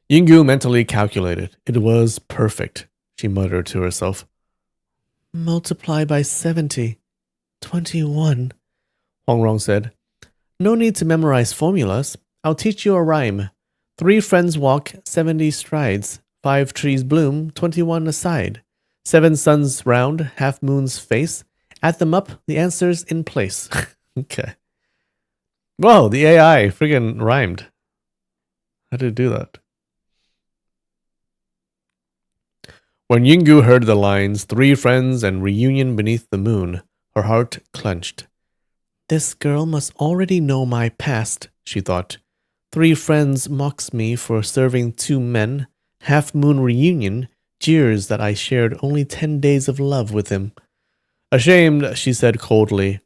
Yinggu mentally calculated. It was perfect, she muttered to herself. "Multiply by 70. 21. Huang Rong said. "No need to memorize formulas. I'll teach you a rhyme. 3 friends walk, 70 strides. 5 trees bloom, 21 aside. 7 suns round, half moon's face. Add them up, the answer's in place." Okay. Whoa, the AI friggin' rhymed. How did it do that? When Yinggu heard the lines, 3 friends and reunion beneath the moon, her heart clenched. This girl must already know my past, she thought. 3 friends mocks me for serving 2 men. Half moon reunion jeers that I shared only 10 days of love with him. Ashamed, she said coldly,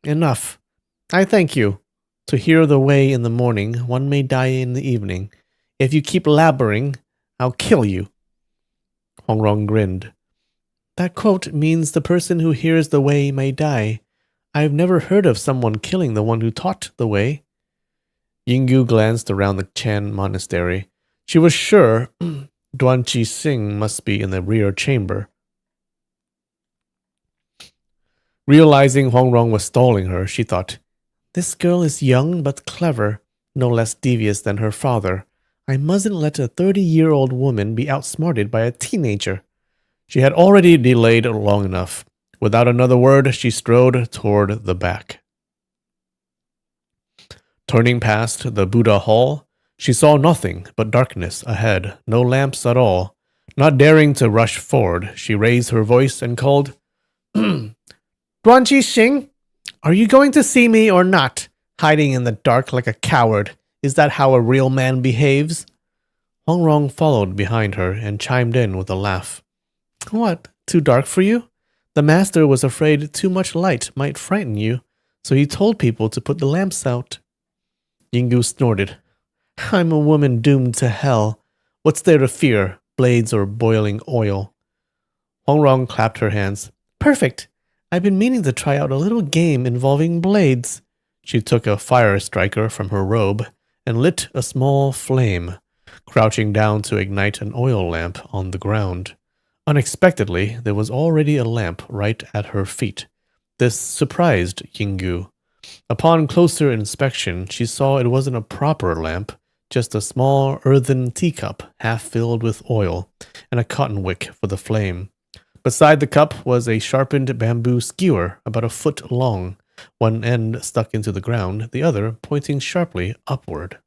"Enough. I thank you. To hear the way in the morning, one may die in the evening. If you keep laboring, I'll kill you." Huang Rong grinned. "That quote means the person who hears the way may die. I've never heard of someone killing the one who taught the way." Yinggu glanced around the Chan monastery. She was sure Duanqi Singh must be in the rear chamber. Realizing Huang Rong was stalling her, she thought, "This girl is young but clever, no less devious than her father. I mustn't let a 30-year-old woman be outsmarted by a teenager." She had already delayed long enough. Without another word, she strode toward the back. Turning past the Buddha Hall, she saw nothing but darkness ahead, no lamps at all. Not daring to rush forward, she raised her voice and called, "Duanqi Xing, are you going to see me or not? Hiding in the dark like a coward. Is that how a real man behaves?" Huang Rong followed behind her and chimed in with a laugh. "What, too dark for you? The master was afraid too much light might frighten you, so he told people to put the lamps out." Yinggu snorted. "I'm a woman doomed to hell. What's there to fear, blades or boiling oil?" Huang Rong clapped her hands. "Perfect! I've been meaning to try out a little game involving blades." She took a fire striker from her robe and lit a small flame, crouching down to ignite an oil lamp on the ground. Unexpectedly, there was already a lamp right at her feet. This surprised Yinggu. Upon closer inspection, she saw it wasn't a proper lamp, just a small earthen teacup half filled with oil, and a cotton wick for the flame. Beside the cup was a sharpened bamboo skewer about a foot long, one end stuck into the ground, the other pointing sharply upward.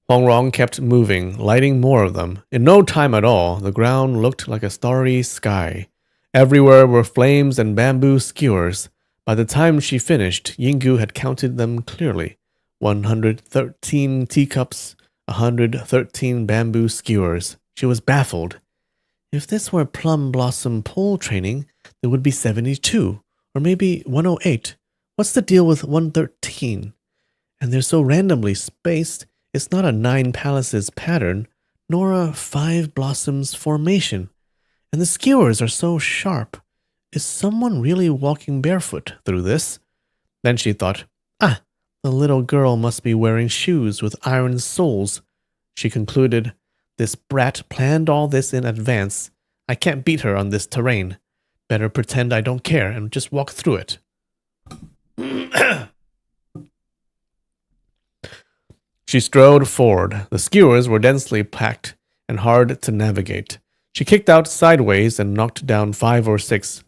Huang Rong kept moving, lighting more of them. In no time at all, the ground looked like a starry sky. Everywhere were flames and bamboo skewers. By the time she finished, Yinggu had counted them clearly. 113 teacups, 113 bamboo skewers. She was baffled. If this were plum blossom pole training, there would be 72, or maybe 108. What's the deal with 113? And they're so randomly spaced, it's not a 9 palaces pattern, nor a 5 blossoms formation. And the skewers are so sharp. Is someone really walking barefoot through this? Then she thought, the little girl must be wearing shoes with iron soles. She concluded, this brat planned all this in advance. I can't beat her on this terrain. Better pretend I don't care and just walk through it. She strode forward. The skewers were densely packed and hard to navigate. She kicked out sideways and knocked down 5 or 6.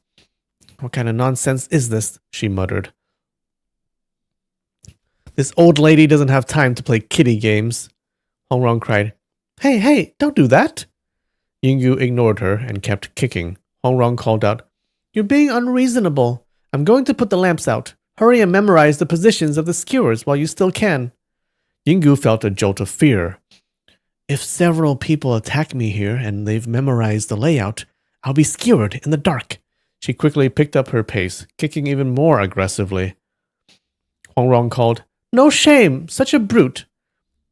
What kind of nonsense is this? She muttered. This old lady doesn't have time to play kiddie games. Hongrong cried, Hey, don't do that. Yinggu ignored her and kept kicking. Hongrong called out, You're being unreasonable. I'm going to put the lamps out. Hurry and memorize the positions of the skewers while you still can. Yinggu felt a jolt of fear. If several people attack me here and they've memorized the layout, I'll be skewered in the dark. She quickly picked up her pace, kicking even more aggressively. Hongrong called, No shame! Such a brute!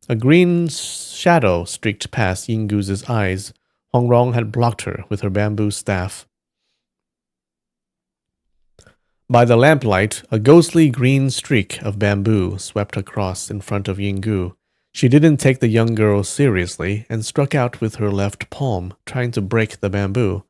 A green shadow streaked past Yinggu's eyes. Hongrong had blocked her with her bamboo staff. By the lamplight, a ghostly green streak of bamboo swept across in front of Yinggu. She didn't take the young girl seriously and struck out with her left palm, trying to break the bamboo.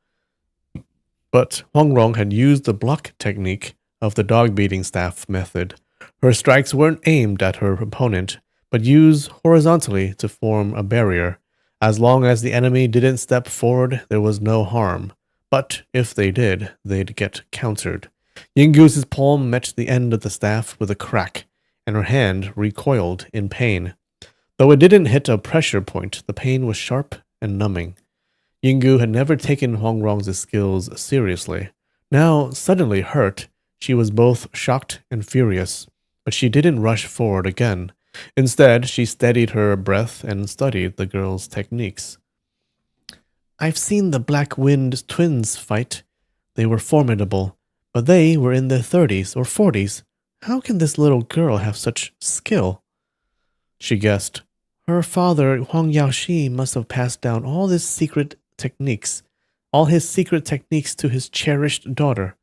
But Hongrong had used the block technique of the dog-beating staff method. Her strikes weren't aimed at her opponent, but used horizontally to form a barrier. As long as the enemy didn't step forward, there was no harm. But if they did, they'd get countered. Yinggu's palm met the end of the staff with a crack, and her hand recoiled in pain. Though it didn't hit a pressure point, the pain was sharp and numbing. Yinggu had never taken Hongrong's skills seriously. Now, suddenly hurt, she was both shocked and furious, but she didn't rush forward again. Instead, she steadied her breath and studied the girl's techniques. I've seen the Black Wind twins fight. They were formidable, but they were in their 30s or 40s. How can this little girl have such skill? She guessed. Her father, Huang Yaoshi, must have passed down all his secret techniques to his cherished daughter.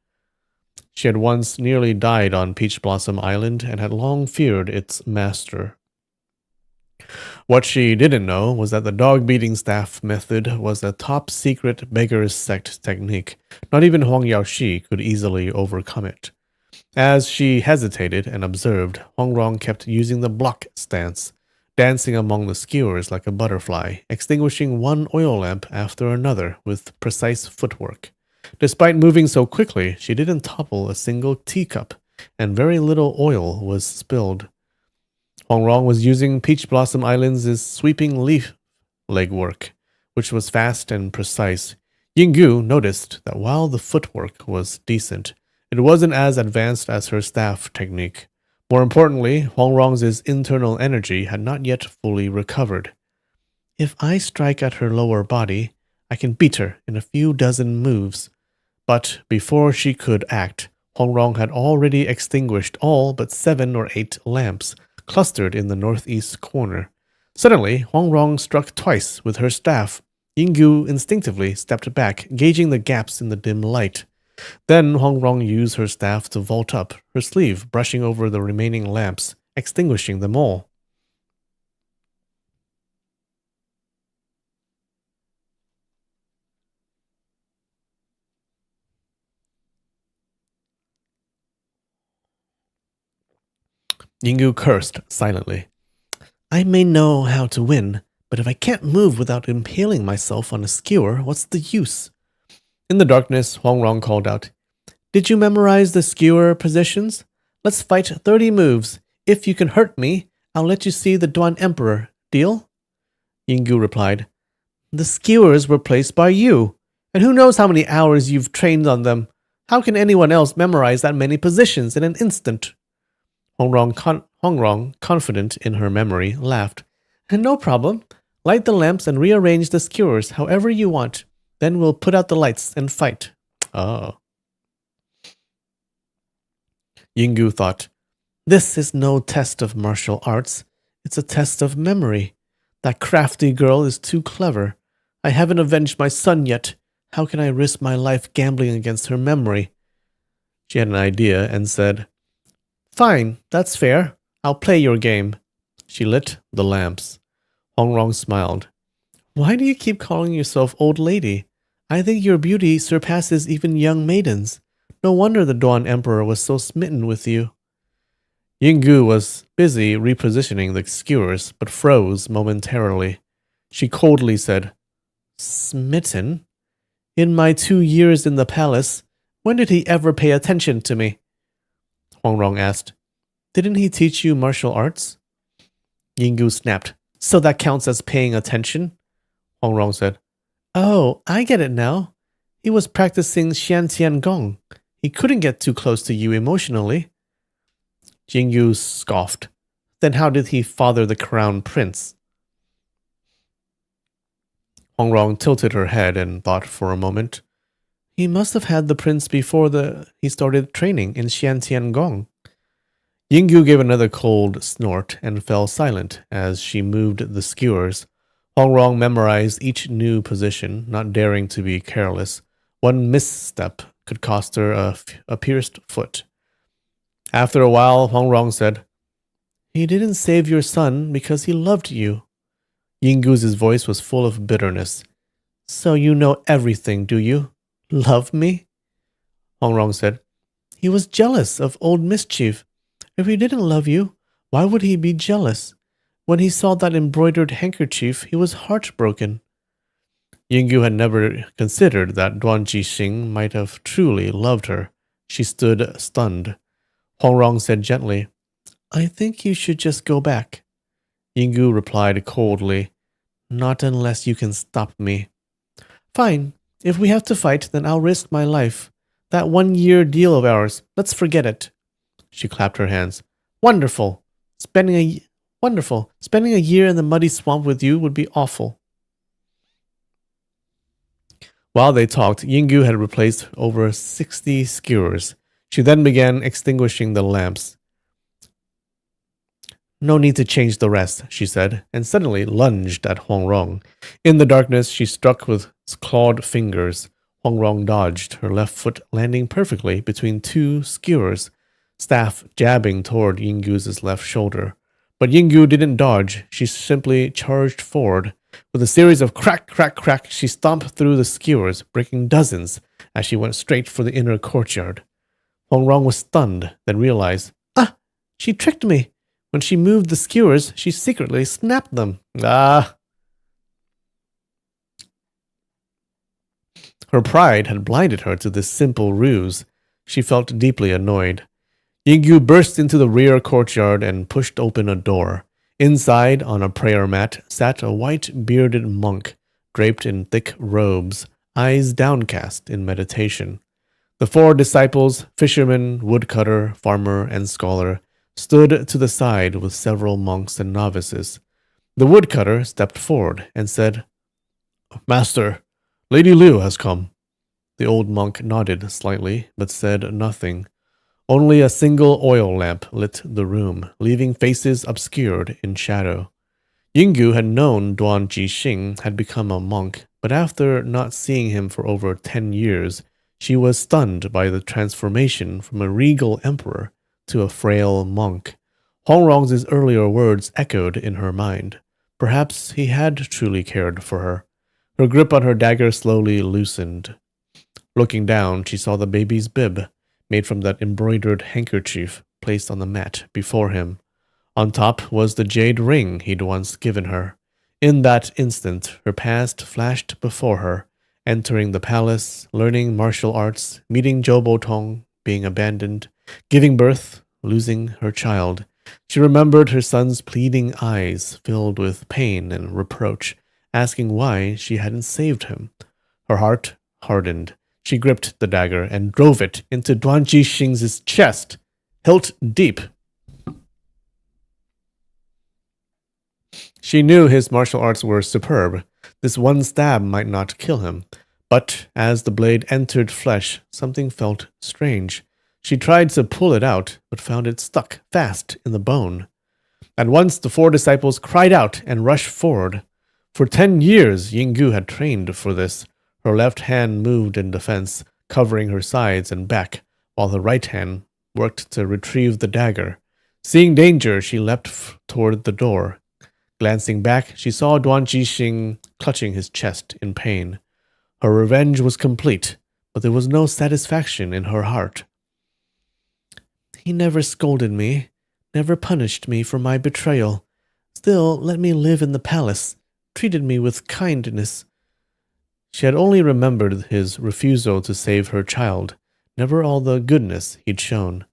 She had once nearly died on Peach Blossom Island and had long feared its master. What she didn't know was that the dog-beating staff method was a top-secret beggar's sect technique. Not even Huang Yaoshi could easily overcome it. As she hesitated and observed, Hongrong kept using the block stance, dancing among the skewers like a butterfly, extinguishing one oil lamp after another with precise footwork. Despite moving so quickly, she didn't topple a single teacup, and very little oil was spilled. Hongrong was using Peach Blossom Island's sweeping leaf legwork, which was fast and precise. Yinggu noticed that while the footwork was decent, it wasn't as advanced as her staff technique. More importantly, Hongrong's internal energy had not yet fully recovered. If I strike at her lower body, I can beat her in a few dozen moves. But before she could act, Hongrong had already extinguished all but 7 or 8 lamps, clustered in the northeast corner. Suddenly, Hongrong struck twice with her staff. Yinggu instinctively stepped back, gauging the gaps in the dim light. Then Hongrong used her staff to vault up, her sleeve brushing over the remaining lamps, extinguishing them all. Yinggu cursed silently. I may know how to win, but if I can't move without impaling myself on a skewer, what's the use? In the darkness, Hongrong called out, Did you memorize the skewer positions? Let's fight 30 moves. If you can hurt me, I'll let you see the Duan Emperor. Deal? Yinggu replied, The skewers were placed by you, and who knows how many hours you've trained on them. How can anyone else memorize that many positions in an instant? Hongrong, confident in her memory, laughed. No problem. Light the lamps and rearrange the skewers however you want. Then we'll put out the lights and fight. Oh. Yinggu thought, this is no test of martial arts. It's a test of memory. That crafty girl is too clever. I haven't avenged my son yet. How can I risk my life gambling against her memory? She had an idea and said, fine, that's fair. I'll play your game. She lit the lamps. Hongrong smiled. Why do you keep calling yourself old lady? I think your beauty surpasses even young maidens. No wonder the Duan Emperor was so smitten with you. Yinggu was busy repositioning the skewers, but froze momentarily. She coldly said, smitten? In my 2 years in the palace, when did he ever pay attention to me? Hongrong asked, didn't he teach you martial arts? Yinggu snapped, so that counts as paying attention? Hongrong said, oh, I get it now. He was practicing Xian Gong. He couldn't get too close to you emotionally. Yinggu scoffed. Then how did he father the crown prince? Hongrong tilted her head and thought for a moment. He must have had the prince before he started training in Xian Gong. Yinggu gave another cold snort and fell silent as she moved the skewers. Hongrong memorized each new position, not daring to be careless. One misstep could cost her a pierced foot. After a while, Hongrong said, he didn't save your son because he loved you. Yinggu's voice was full of bitterness. So you know everything, do you? Love me? Hongrong said, he was jealous of old mischief. If he didn't love you, why would he be jealous? When he saw that embroidered handkerchief, he was heartbroken. Yinggu had never considered that Duan Jixing might have truly loved her. She stood stunned. Hongrong said gently, I think you should just go back. Yinggu replied coldly, not unless you can stop me. Fine. If we have to fight, then I'll risk my life. That 1 year deal of ours, let's forget it. She clapped her hands. Wonderful. Spending a year in the muddy swamp with you would be awful. While they talked, Yinggu had replaced over 60 skewers. She then began extinguishing the lamps. No need to change the rest, she said, and suddenly lunged at Hongrong. In the darkness, she struck with clawed fingers. Hongrong dodged, her left foot landing perfectly between 2 skewers, staff jabbing toward Yinggu's left shoulder. But Yinggu didn't dodge. She simply charged forward. With a series of crack, crack, crack, she stomped through the skewers, breaking dozens as she went straight for the inner courtyard. Hongrong was stunned, then realized, she tricked me. When she moved the skewers, she secretly snapped them. Her pride had blinded her to this simple ruse. She felt deeply annoyed. Yinggu burst into the rear courtyard and pushed open a door. Inside, on a prayer mat, sat a white-bearded monk, draped in thick robes, eyes downcast in meditation. The 4 disciples, fisherman, woodcutter, farmer, and scholar, stood to the side with several monks and novices. The woodcutter stepped forward and said, Master, Lady Liu has come. The old monk nodded slightly, but said nothing. Only a single oil lamp lit the room, leaving faces obscured in shadow. Yinggu had known Duan Jixing had become a monk, but after not seeing him for over 10 years, she was stunned by the transformation from a regal emperor to a frail monk. Hongrong's earlier words echoed in her mind. Perhaps he had truly cared for her. Her grip on her dagger slowly loosened. Looking down, she saw the baby's bib, made from that embroidered handkerchief, placed on the mat before him. On top was the jade ring he'd once given her. In that instant, her past flashed before her, entering the palace, learning martial arts, meeting Zhou Botong, being abandoned, giving birth, losing her child. She remembered her son's pleading eyes filled with pain and reproach, asking why she hadn't saved him. Her heart hardened. She gripped the dagger and drove it into Duan Jixing's chest, hilt deep. She knew his martial arts were superb. This one stab might not kill him. But as the blade entered flesh, something felt strange. She tried to pull it out, but found it stuck fast in the bone. At once the 4 disciples cried out and rushed forward. For 10 years Yinggu had trained for this. Her left hand moved in defense, covering her sides and back, while her right hand worked to retrieve the dagger. Seeing danger, she leapt toward the door. Glancing back, she saw Duan Jixing clutching his chest in pain. Her revenge was complete, but there was no satisfaction in her heart. He never scolded me, never punished me for my betrayal. Still let me live in the palace, treated me with kindness. She had only remembered his refusal to save her child, never all the goodness he'd shown.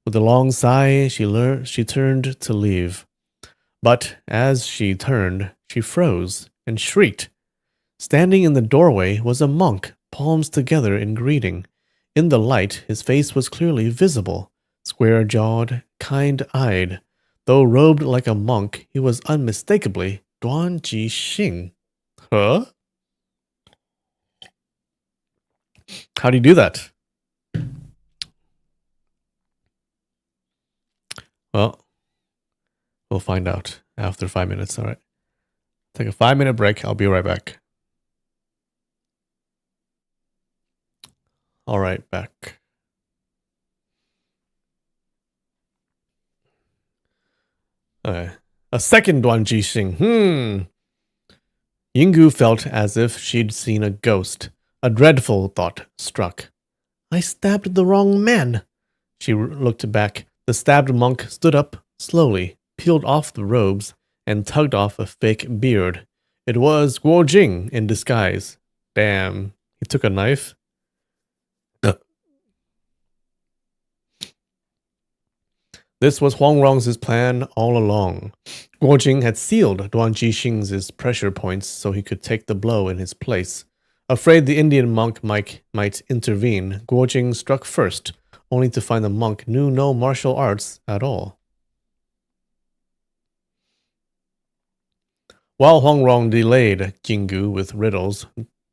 With a long sigh, she turned to leave. But as she turned, she froze and shrieked. Standing in the doorway was a monk, palms together in greeting. In the light, his face was clearly visible, square-jawed, kind-eyed. Though robed like a monk, he was unmistakably Duan Jixing. Huh? How do you do that? Well, we'll find out after 5 minutes, all right? Take a 5-minute break. I'll be right back. All right, back. Okay. A second Duan Jixing. Yinggu felt as if she'd seen a ghost. A dreadful thought struck. I stabbed the wrong man. She looked back. The stabbed monk stood up slowly, peeled off the robes, and tugged off a fake beard. It was Guo Jing in disguise. Damn, he took a knife. This was Huang Rong's plan all along. Guo Jing had sealed Duan Jixing's pressure points so he could take the blow in his place. Afraid the Indian monk might intervene, Guo Jing struck first, only to find the monk knew no martial arts at all. While Huang Rong delayed Jinggu with riddles,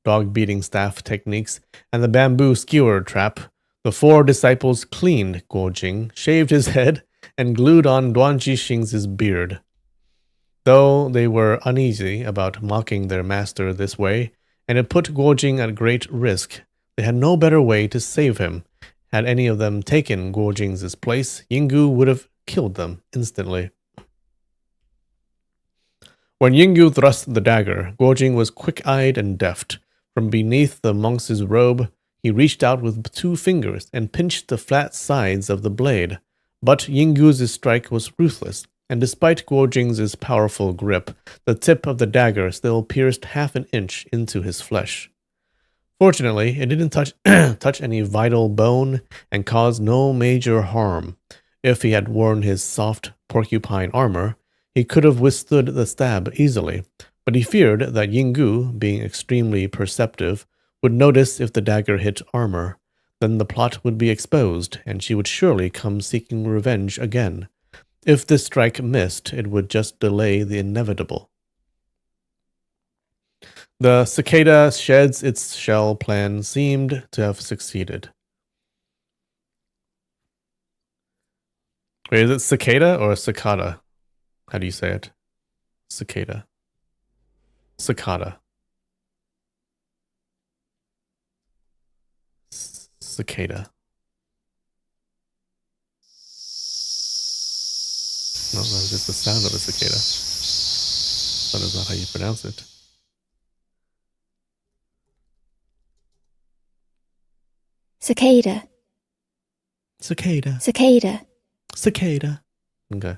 dog-beating staff techniques, and the bamboo skewer trap, the 4 disciples cleaned Guo Jing, shaved his head, and glued on Duan Jixing's beard. Though they were uneasy about mocking their master this way, and it put Guo Jing at great risk, they had no better way to save him. Had any of them taken Guo Jing's place, Yinggu would have killed them instantly. When Yinggu thrust the dagger, Guo Jing was quick-eyed and deft. From beneath the monk's robe, he reached out with 2 fingers and pinched the flat sides of the blade. But Yinggu's strike was ruthless, and despite Guo Jing's powerful grip, the tip of the dagger still pierced half an inch into his flesh. Fortunately, it didn't touch any vital bone and caused no major harm. If he had worn his soft porcupine armor, he could have withstood the stab easily, but he feared that Yinggu, being extremely perceptive, would notice if the dagger hit armor. Then the plot would be exposed, and she would surely come seeking revenge again. If this strike missed, it would just delay the inevitable. The cicada sheds its shell plan seemed to have succeeded. Wait, is it cicada or cicada? How do you say it? Cicada. Cicada. Cicada. No, that's just the sound of a cicada. That is not how you pronounce it. Cicada. Cicada. Cicada. Cicada. Okay.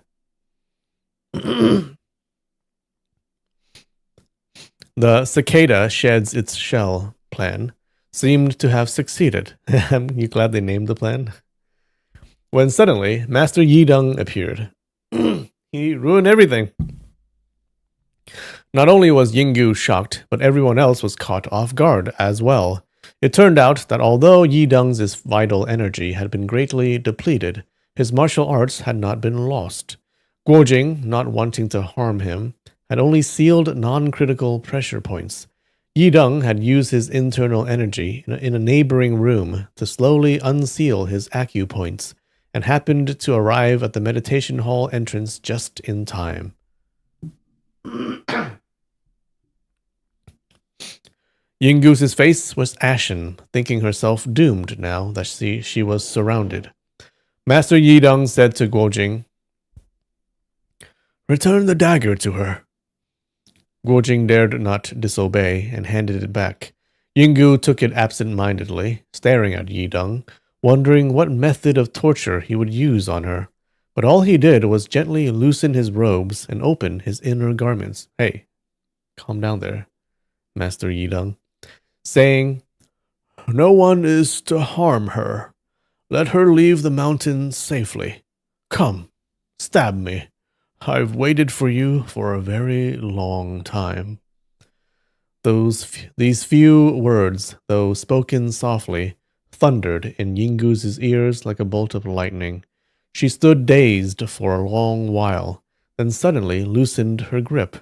The cicada sheds its shell plan seemed to have succeeded. Are you glad they named the plan? When suddenly, Master Yideng appeared. He ruined everything. Not only was Yinggu shocked, but everyone else was caught off guard as well. It turned out that although Yideng's vital energy had been greatly depleted, his martial arts had not been lost. Guo Jing, not wanting to harm him, had only sealed non-critical pressure points. Yi Deng had used his internal energy in a neighboring room to slowly unseal his acupoints, and happened to arrive at the meditation hall entrance just in time. Yinggu's face was ashen, thinking herself doomed now that she was surrounded. Master Yi Deng said to Guojing, "Return the dagger to her." Guojing dared not disobey and handed it back. Yinggu took it absent-mindedly, staring at Yi Deng, wondering what method of torture he would use on her. But all he did was gently loosen his robes and open his inner garments. "Hey, calm down there, Master Yi Deng," saying, "No one is to harm her. Let her leave the mountain safely. Come, stab me. I've waited for you for a very long time." These few words, though spoken softly, thundered in Yinggu's ears like a bolt of lightning. She stood dazed for a long while, then suddenly loosened her grip.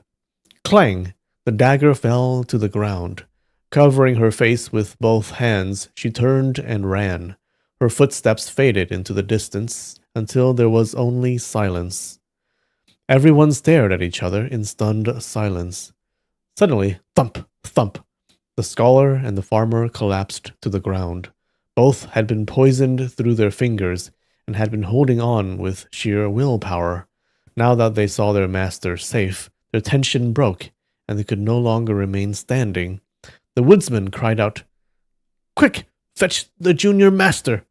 Clang! The dagger fell to the ground. Covering her face with both hands, she turned and ran. Her footsteps faded into the distance until there was only silence. Everyone stared at each other in stunned silence. Suddenly, thump, thump. The scholar and the farmer collapsed to the ground. Both had been poisoned through their fingers and had been holding on with sheer willpower. Now that they saw their master safe, their tension broke, and they could no longer remain standing. The woodsman cried out, "Quick, fetch the junior master!"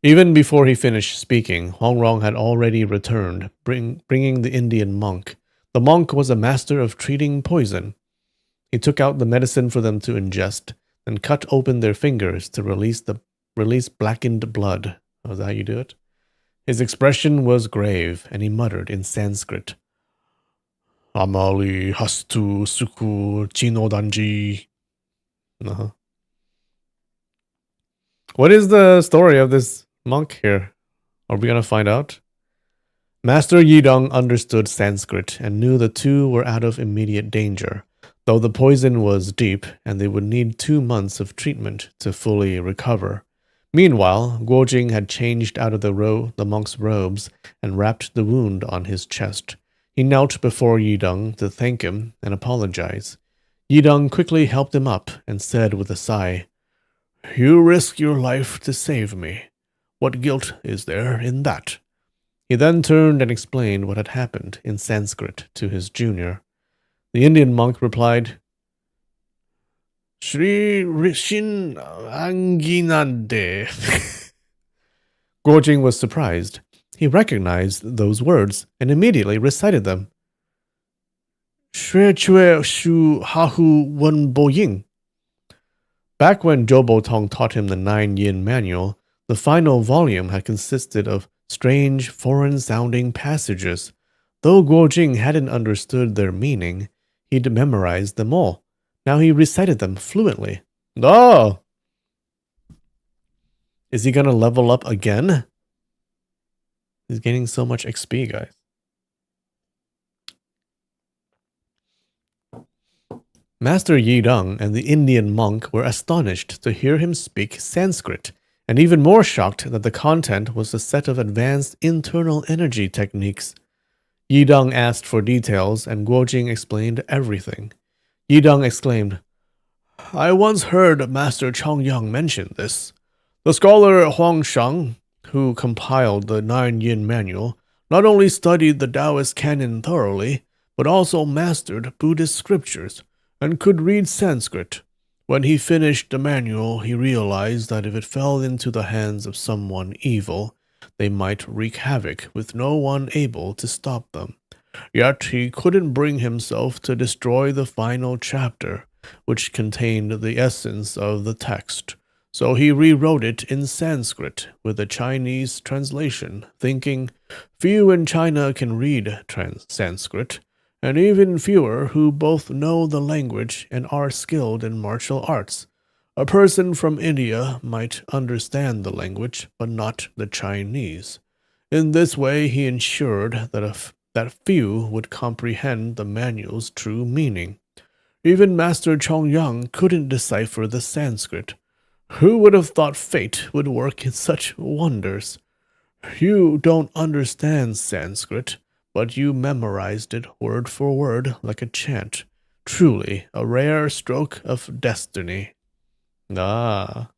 Even before he finished speaking, Hongrong had already returned, bringing the Indian monk. The monk was a master of treating poison. He took out the medicine for them to ingest, and cut open their fingers to release blackened blood. Oh, is that how you do it? His expression was grave, and he muttered in Sanskrit, "Amali hastu suku chinodanji." What is the story of this monk here? Are we going to find out? Master Yi Deng understood Sanskrit and knew the two were out of immediate danger, though the poison was deep and they would need 2 months of treatment to fully recover. Meanwhile, Guojing had changed out of the monk's robes and wrapped the wound on his chest. He knelt before Yi Deng to thank him and apologize. Yi Deng quickly helped him up and said with a sigh, "You risk your life to save me. What guilt is there in that?" He then turned and explained what had happened in Sanskrit to his junior. The Indian monk replied, "Shri Rishin Anginande." Guojing was surprised. He recognized those words and immediately recited them. "Shre Chue Shu Hahu Wen Bo Ying." Back when Zhou Tong taught him the 9-yin manual, the final volume had consisted of strange, foreign-sounding passages. Though Guojing hadn't understood their meaning, he'd memorized them all. Now he recited them fluently. Oh! Is he gonna level up again? He's gaining so much XP, guys. Master Yi Deng and the Indian monk were astonished to hear him speak Sanskrit, and even more shocked that the content was a set of advanced internal energy techniques. Yi Deng asked for details, and Guojing explained everything. Yi Deng exclaimed, "I once heard Master Chongyang mention this. The scholar Huang Shang, who compiled the 9-yin manual, not only studied the Taoist canon thoroughly, but also mastered Buddhist scriptures, and could read Sanskrit. When he finished the manual, he realized that if it fell into the hands of someone evil, they might wreak havoc with no one able to stop them. Yet he couldn't bring himself to destroy the final chapter, which contained the essence of the text. So he rewrote it in Sanskrit with a Chinese translation, thinking, few in China can read Sanskrit, and even fewer who both know the language and are skilled in martial arts. A person from India might understand the language, but not the Chinese. In this way, he ensured that that few would comprehend the manual's true meaning. Even Master Chongyang couldn't decipher the Sanskrit. Who would have thought fate would work in such wonders? You don't understand Sanskrit, but you memorized it word for word like a chant. Truly a rare stroke of destiny. Ah.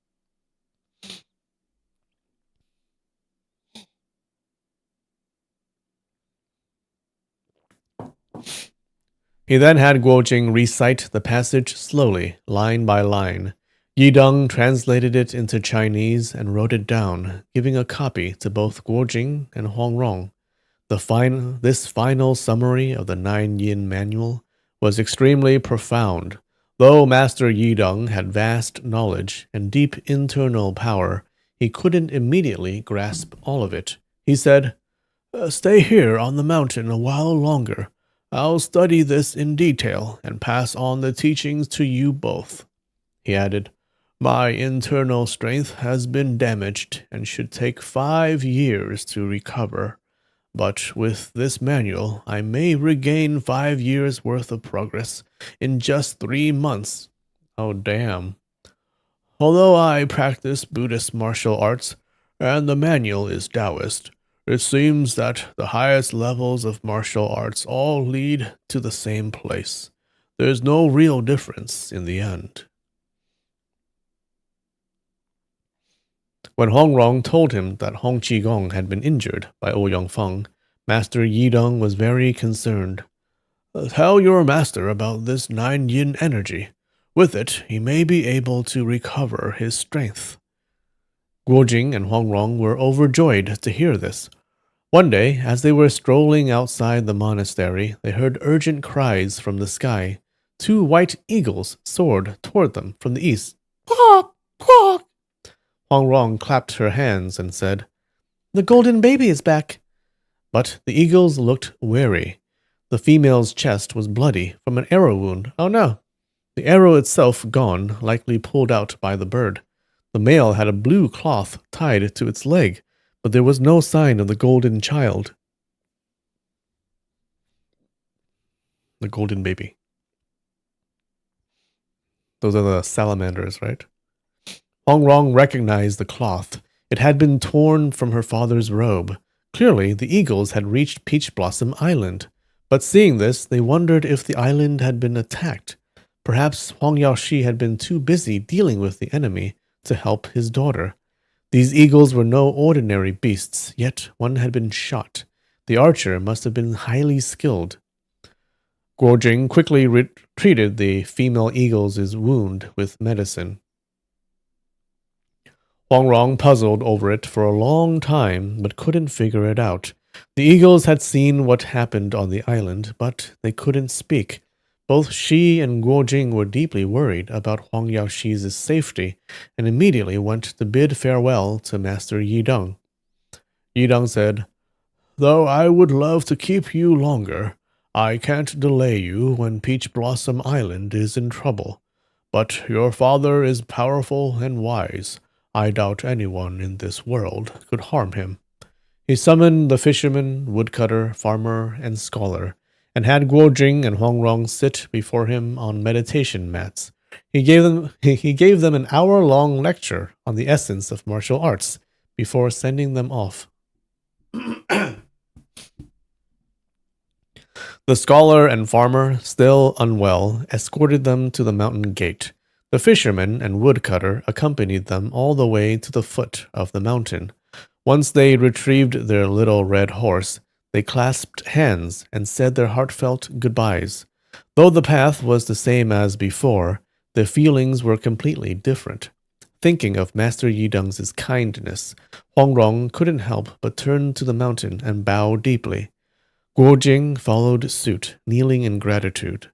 He then had Guojing recite the passage slowly, line by line. Yidong translated it into Chinese and wrote it down, giving a copy to both Guojing and Huangrong. This final summary of the 9-yin manual was extremely profound. Though Master Yidong had vast knowledge and deep internal power, he couldn't immediately grasp all of it. He said, "Stay here on the mountain a while longer. I'll study this in detail and pass on the teachings to you both." He added, "My internal strength has been damaged and should take 5 years to recover. But with this manual, I may regain 5 years' worth of progress in just 3 months. Oh, damn. Although I practice Buddhist martial arts, and the manual is Taoist, it seems that the highest levels of martial arts all lead to the same place. There's no real difference in the end." When Hongrong told him that Hong Qigong had been injured by O Yongfeng, Master Yidong was very concerned. "Tell your master about this 9-yin energy. With it, he may be able to recover his strength." Guojing and Hongrong were overjoyed to hear this. One day, as they were strolling outside the monastery, they heard urgent cries from the sky. 2 white eagles soared toward them from the east. "Quack! Quack!" Hongrong clapped her hands and said, "The golden baby is back." But the eagles looked wary. The female's chest was bloody from an arrow wound. Oh no! The arrow itself gone, likely pulled out by the bird. The male had a blue cloth tied to its leg, but there was no sign of the golden child. The golden baby. Those are the salamanders, right? Hongrong recognized the cloth. It had been torn from her father's robe. Clearly, the eagles had reached Peach Blossom Island. But seeing this, they wondered if the island had been attacked. Perhaps Huang Yaoshi had been too busy dealing with the enemy to help his daughter. These eagles were no ordinary beasts, yet one had been shot. The archer must have been highly skilled. Guojing quickly treated the female eagle's wound with medicine. Hongrong puzzled over it for a long time, but couldn't figure it out. The eagles had seen what happened on the island, but they couldn't speak. Both she and Guojing were deeply worried about Huang Yaoshi's safety, and immediately went to bid farewell to Master Yidong. Yidong said, "Though I would love to keep you longer, I can't delay you when Peach Blossom Island is in trouble. But your father is powerful and wise. I doubt anyone in this world could harm him." He summoned the fisherman, woodcutter, farmer, and scholar, and had Guojing and Hongrong sit before him on meditation mats. He gave them an hour-long lecture on the essence of martial arts before sending them off. The scholar and farmer, still unwell, escorted them to the mountain gate. The fisherman and woodcutter accompanied them all the way to the foot of the mountain. Once they retrieved their little red horse, they clasped hands and said their heartfelt goodbyes. Though the path was the same as before, their feelings were completely different. Thinking of Master Yidong's kindness, Hongrong couldn't help but turn to the mountain and bow deeply. Guojing followed suit, kneeling in gratitude.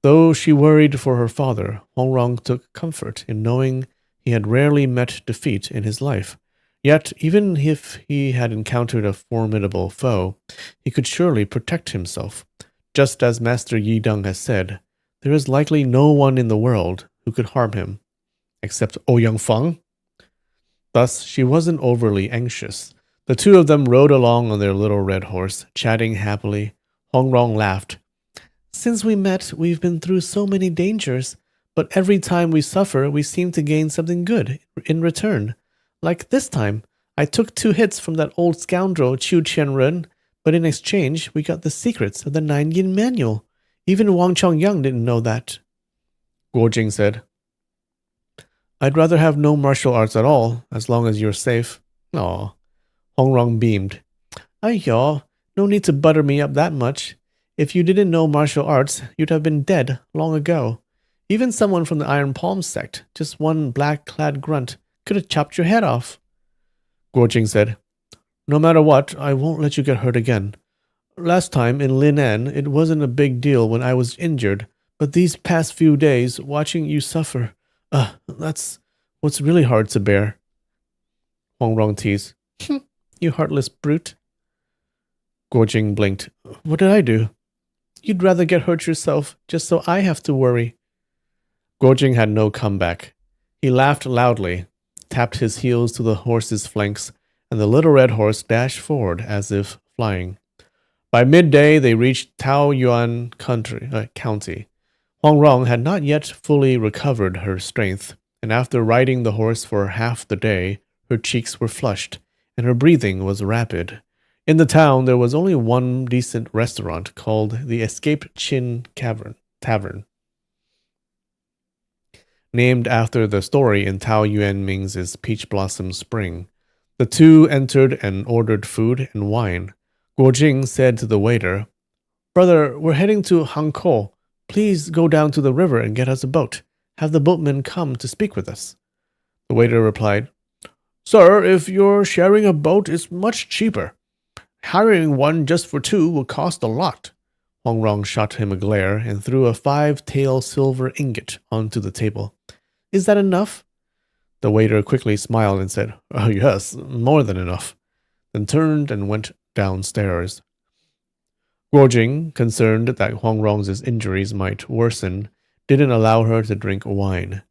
Though she worried for her father, Hongrong took comfort in knowing he had rarely met defeat in his life. Yet, even if he had encountered a formidable foe, he could surely protect himself. Just as Master Yidong has said, there is likely no one in the world who could harm him, except O Yongfeng. Thus, she wasn't overly anxious. The two of them rode along on their little red horse, chatting happily. Hong Rong laughed. Since we met, we've been through so many dangers, but every time we suffer, we seem to gain something good in return. Like this time, I took 2 hits from that old scoundrel Chu Qianren, but in exchange, we got the secrets of the 9 Yin Manual. Even Wang Chongyang didn't know that. Guo Jing said, I'd rather have no martial arts at all, as long as you're safe. Aw. Hong Rong beamed. Aiyo, no need to butter me up that much. If you didn't know martial arts, you'd have been dead long ago. Even someone from the Iron Palm sect, just one black-clad grunt, could have chopped your head off. Guo Jing said, No matter what, I won't let you get hurt again. Last time in Linan, it wasn't a big deal when I was injured, but these past few days, watching you suffer, that's what's really hard to bear. Hong Rong teased, You heartless brute. Guo Jing blinked. What did I do? You'd rather get hurt yourself, just so I have to worry. Guo Jing had no comeback. He laughed loudly, tapped his heels to the horse's flanks, and the little red horse dashed forward as if flying. By midday, they reached Taoyuan County. Hong Rong had not yet fully recovered her strength, and after riding the horse for half the day, her cheeks were flushed, and her breathing was rapid. In the town, there was only one decent restaurant called the Escape Chin Tavern, named after the story in Tao Yuan Ming's Peach Blossom Spring. The two entered and ordered food and wine. Guo Jing said to the waiter, Brother, we're heading to Hankou. Please go down to the river and get us a boat. Have the boatman come to speak with us. The waiter replied, Sir, if you're sharing a boat, it's much cheaper. Hiring one just for 2 will cost a lot. Hong Rong shot him a glare and threw a 5-tael silver ingot onto the table. Is that enough? The waiter quickly smiled and said, Oh, yes, more than enough, then turned and went downstairs. Guo Jing, concerned that Hong Rong's injuries might worsen, didn't allow her to drink wine.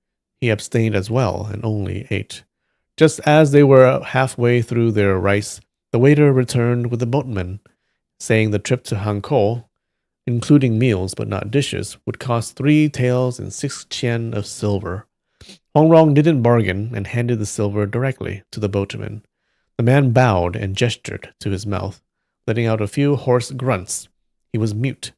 He abstained as well and only ate. Just as they were halfway through their rice, the waiter returned with the boatman, saying the trip to Hankou, including meals but not dishes, would cost 3 taels and 6 qian of silver. Hong Rong didn't bargain and handed the silver directly to the boatman. The man bowed and gestured to his mouth, letting out a few hoarse grunts. He was mute.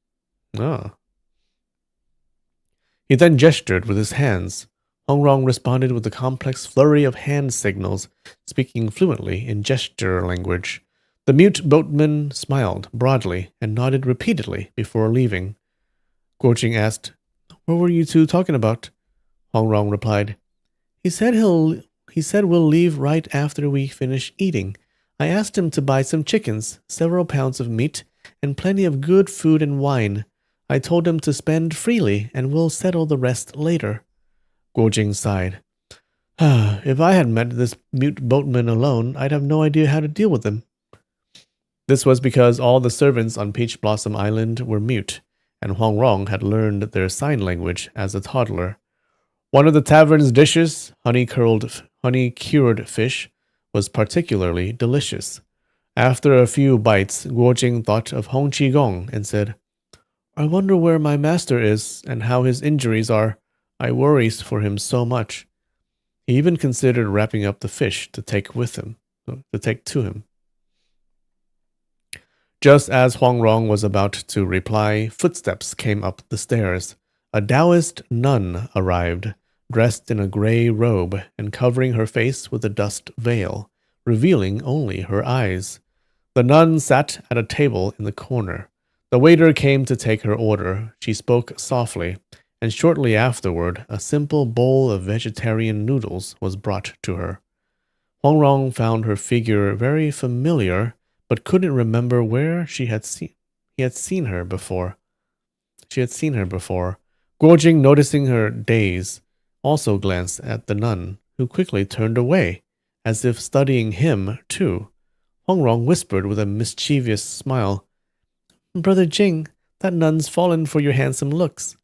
He then gestured with his hands. Hong Rong responded with a complex flurry of hand signals, speaking fluently in gesture language. The mute boatman smiled broadly and nodded repeatedly before leaving. Guo Jing asked, What were you two talking about? Hong Rong replied, He said we'll leave right after we finish eating. I asked him to buy some chickens, several pounds of meat, and plenty of good food and wine. I told him to spend freely, and we'll settle the rest later. Guo Jing sighed. If I had met this mute boatman alone, I'd have no idea how to deal with him. This was because all the servants on Peach Blossom Island were mute, and Hong Rong had learned their sign language as a toddler. One of the tavern's dishes, honey-cured fish, was particularly delicious. After a few bites, Guo Jing thought of Hong Qigong and said, I wonder where my master is and how his injuries are. I worry for him so much. He even considered wrapping up the fish to take to him. Just as Huang Rong was about to reply, footsteps came up the stairs. A Taoist nun arrived, dressed in a gray robe and covering her face with a dust veil, revealing only her eyes. The nun sat at a table in the corner. The waiter came to take her order. She spoke softly, and shortly afterward, a simple bowl of vegetarian noodles was brought to her. Huang Rong found her figure very familiar, but couldn't remember where he had seen her before. Guo Jing, noticing her daze, also glanced at the nun, who quickly turned away, as if studying him too. Hong Rong whispered with a mischievous smile, Brother Jing, that nun's fallen for your handsome looks.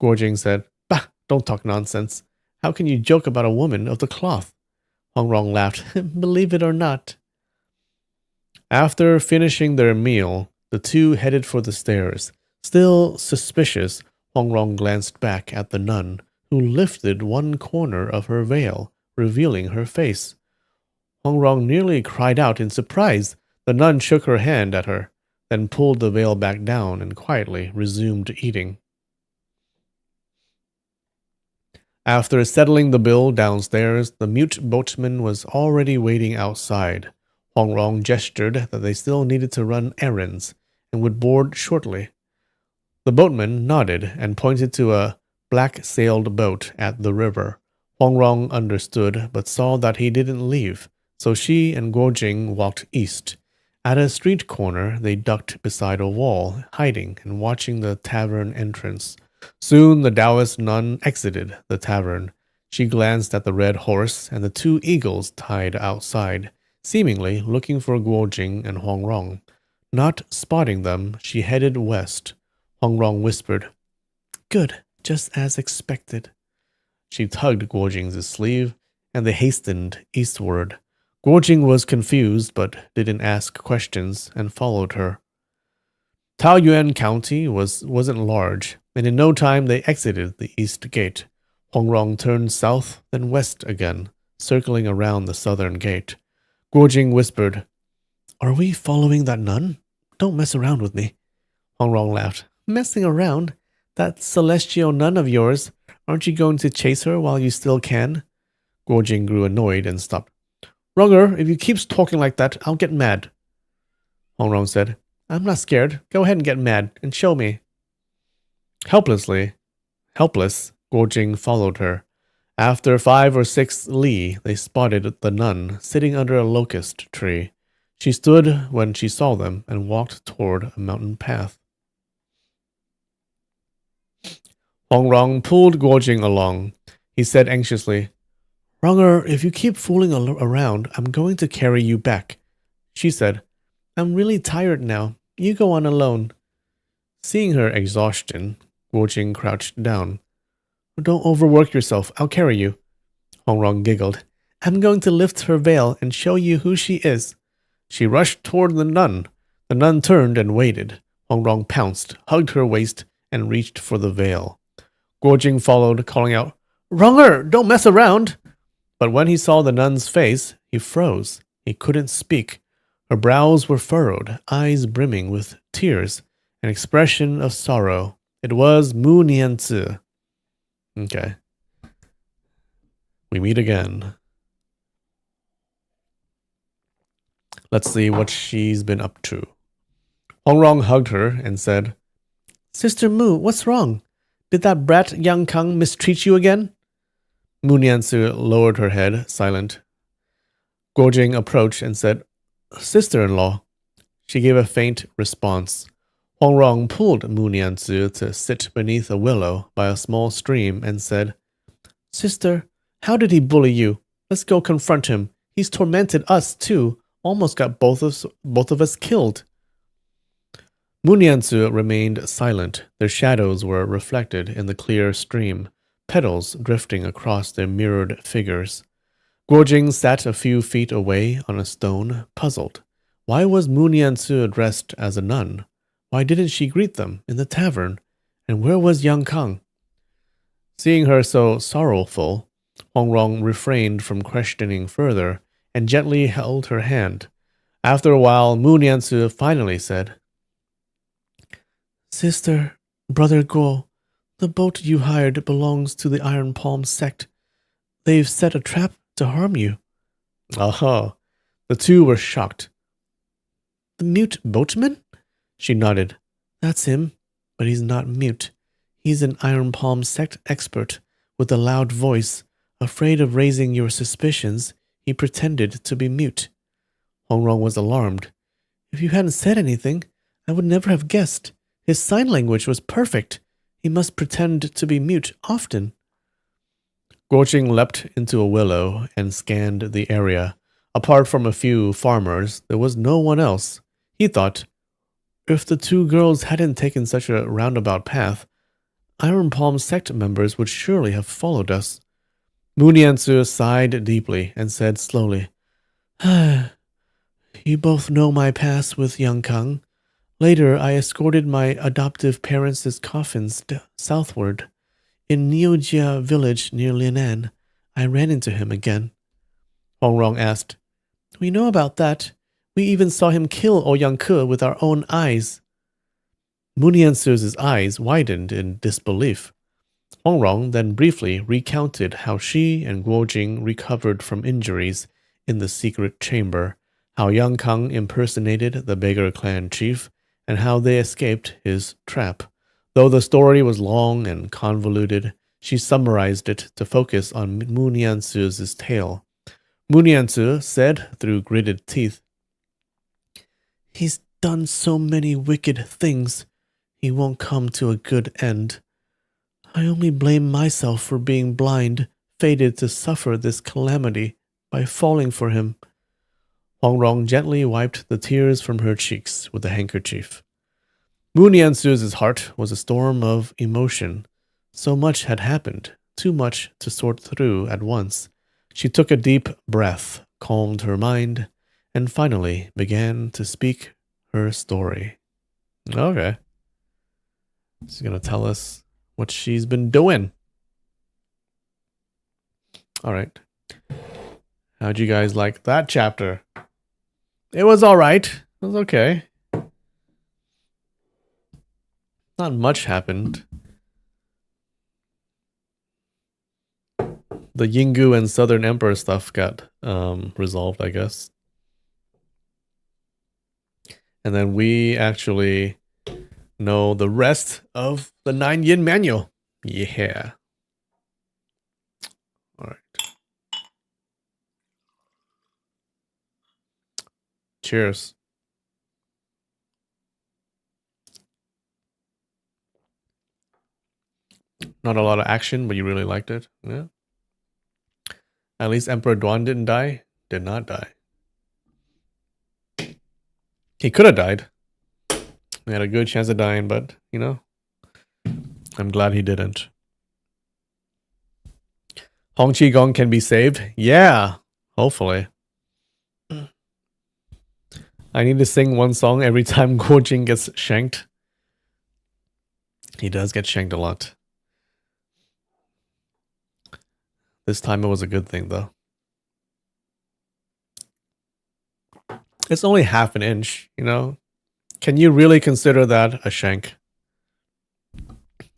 Guo Jing said, Bah, don't talk nonsense. How can you joke about a woman of the cloth? Hong Rong laughed, Believe it or not. After finishing their meal, The two headed for the stairs. Still suspicious, Hongrong glanced back at the nun, who lifted one corner of her veil, revealing her face. Hongrong nearly cried out in surprise. The nun shook her hand at her, then pulled the veil back down and quietly resumed eating. After settling the bill downstairs, the mute boatman was already waiting outside. Hongrong gestured that they still needed to run errands and would board shortly. The boatman nodded and pointed to a black-sailed boat at the river. Hongrong understood but saw that he didn't leave, so she and Guojing walked east. At a street corner, they ducked beside a wall, hiding and watching the tavern entrance. Soon the Taoist nun exited the tavern. She glanced at the red horse and the two eagles tied outside, seemingly looking for Guojing and Hongrong. Not spotting them, she headed west. Hongrong whispered, "Good, just as expected." She tugged Guojing's sleeve, and they hastened eastward. Guojing was confused, but didn't ask questions and followed her. Taoyuan County wasn't large, and in no time they exited the east gate. Hongrong turned south, then west again, circling around the southern gate. Guojing whispered, "Are we following that nun? Don't mess around with me." Hongrong laughed. "Messing around? That celestial nun of yours? Aren't you going to chase her while you still can?" Guojing grew annoyed and stopped. "Runger, if you keep talking like that, I'll get mad." Hongrong said, "I'm not scared. Go ahead and get mad, and show me." Helpless, Guojing followed her. After 5 or 6 li, they spotted the nun sitting under a locust tree. She stood when she saw them and walked toward a mountain path. Hongrong pulled Guojing along. He said anxiously, "Runger, if you keep fooling around, I'm going to carry you back." She said, "I'm really tired now. You go on alone." Seeing her exhaustion, Guojing crouched down. "Don't overwork yourself. I'll carry you." Hongrong giggled. "I'm going to lift her veil and show you who she is." She rushed toward the nun. The nun turned and waited. Hongrong pounced, hugged her waist, and reached for the veil. Guojing followed, calling out, "Runger, don't mess around!" But when he saw the nun's face, he froze. He couldn't speak. Her brows were furrowed, eyes brimming with tears, an expression of sorrow. It was Mu Nianzi. Okay. We meet again. Let's see what she's been up to. Hongrong hugged her and said, "Sister Mu, what's wrong? Did that brat Yang Kang mistreat you again?" Mu Nianzi lowered her head, silent. Guojing approached and said, "Sister-in-law." She gave a faint response. Hongrong pulled Mu Nianzi to sit beneath a willow by a small stream and said, "Sister, how did he bully you? Let's go confront him. He's tormented us too. Almost got both of us killed." Mu Nianzi remained silent. Their shadows were reflected in the clear stream, petals drifting across their mirrored figures. Guojing sat a few feet away on a stone, puzzled. Why was Mu Nianzi dressed as a nun? Why didn't she greet them in the tavern? And where was Yang Kang? Seeing her so sorrowful, Hongrong refrained from questioning further and gently held her hand. After a while, Mu Nianzi finally said, "Sister, Brother Guo, the boat you hired belongs to the Iron Palm sect. They've set a trap to harm you." Aha! The two were shocked. "The mute boatman?" She nodded. "That's him, but he's not mute. He's an Iron Palm sect expert with a loud voice. Afraid of raising your suspicions, he pretended to be mute." Hongrong was alarmed. "If you hadn't said anything, I would never have guessed. His sign language was perfect. He must pretend to be mute often." Guojing leapt into a willow and scanned the area. Apart from a few farmers, there was no one else. He thought, if the two girls hadn't taken such a roundabout path, Iron Palm sect members would surely have followed us. Mu Nianzi sighed deeply and said slowly, "You both know my past with Yang Kang. Later, I escorted my adoptive parents' coffins southward. In Neojia village near Linan, I ran into him again. Huang Rong asked, We know about that. We even saw him kill Ouyang Ke with our own eyes. Muniansu's eyes widened in disbelief. Huang Rong then briefly recounted how she and Guo Jing recovered from injuries in the secret chamber, how Yang Kang impersonated the beggar clan chief, and how they escaped his trap. Though the story was long and convoluted, she summarized it to focus on Muniansu's tale. Muniansu said through gritted teeth, He's done so many wicked things, he won't come to a good end. I only blame myself for being blind, fated to suffer this calamity by falling for him. Huang Rong gently wiped the tears from her cheeks with a handkerchief. Muniansu's heart was a storm of emotion. So much had happened, too much to sort through at once. She took a deep breath, calmed her mind, and finally began to speak her story. Okay. She's going to tell us what she's been doing. All right. How'd you guys like that chapter? It was all right. It was okay. Not much happened. The Yinggu and Southern Emperor stuff got resolved, I guess. And then we actually know the rest of the 9 Yin manual. Yeah. All right. Cheers. Not a lot of action, but you really liked it. Yeah. At least Emperor Duan didn't die. Did not die. He could have died. He had a good chance of dying, but, you know, I'm glad he didn't. Hong Qigong can be saved? Yeah, hopefully. I need to sing one song every time Guo Jing gets shanked. He does get shanked a lot. This time it was a good thing, though. It's only half an inch, you know? Can you really consider that a shank?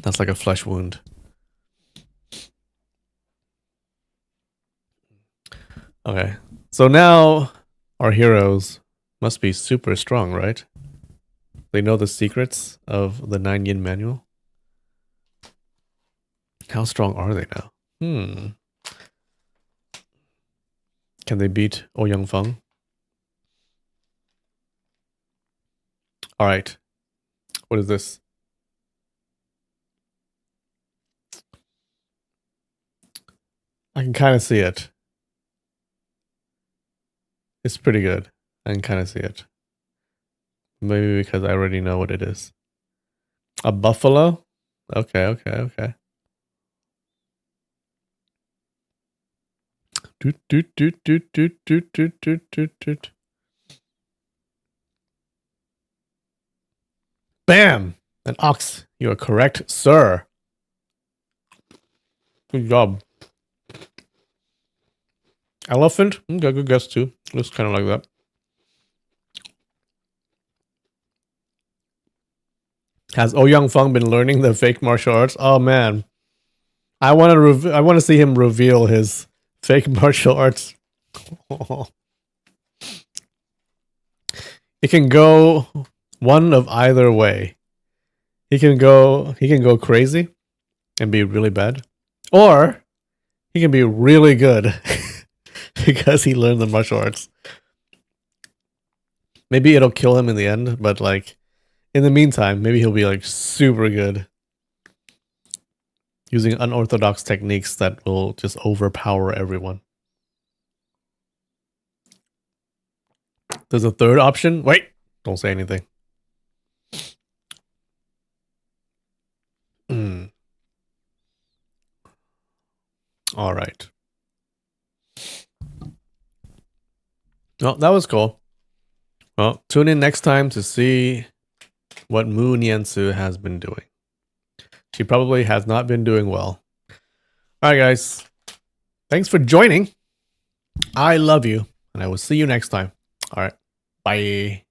That's like a flesh wound. Okay, so now our heroes must be super strong, right? They know the secrets of the 9 Yin manual. How strong are they now? Can they beat Ouyang Feng? All right. What is this? I can kind of see it. It's pretty good. I can kind of see it. Maybe because I already know what it is. A buffalo? Okay, okay, okay. Doot, doot, doot, doot, doot, doot, doot, doot, doot, doot. Bam! An ox. You are correct, sir. Good job. Elephant? Okay, good guess too. Looks kind of like that. Has Ouyang Feng been learning the fake martial arts? Oh man, I want to see him reveal his fake martial arts. It can go one of either way. He can go crazy and be really bad, or he can be really good because he learned the martial arts. Maybe it'll kill him in the end, but like in the meantime, maybe he'll be like super good using unorthodox techniques that will just overpower everyone. There's a third option. Wait, don't say anything. All right. Well, that was cool. Well, tune in next time to see what Mu Niansu has been doing. She probably has not been doing well. All right, guys. Thanks for joining. I love you, and I will see you next time. All right. Bye.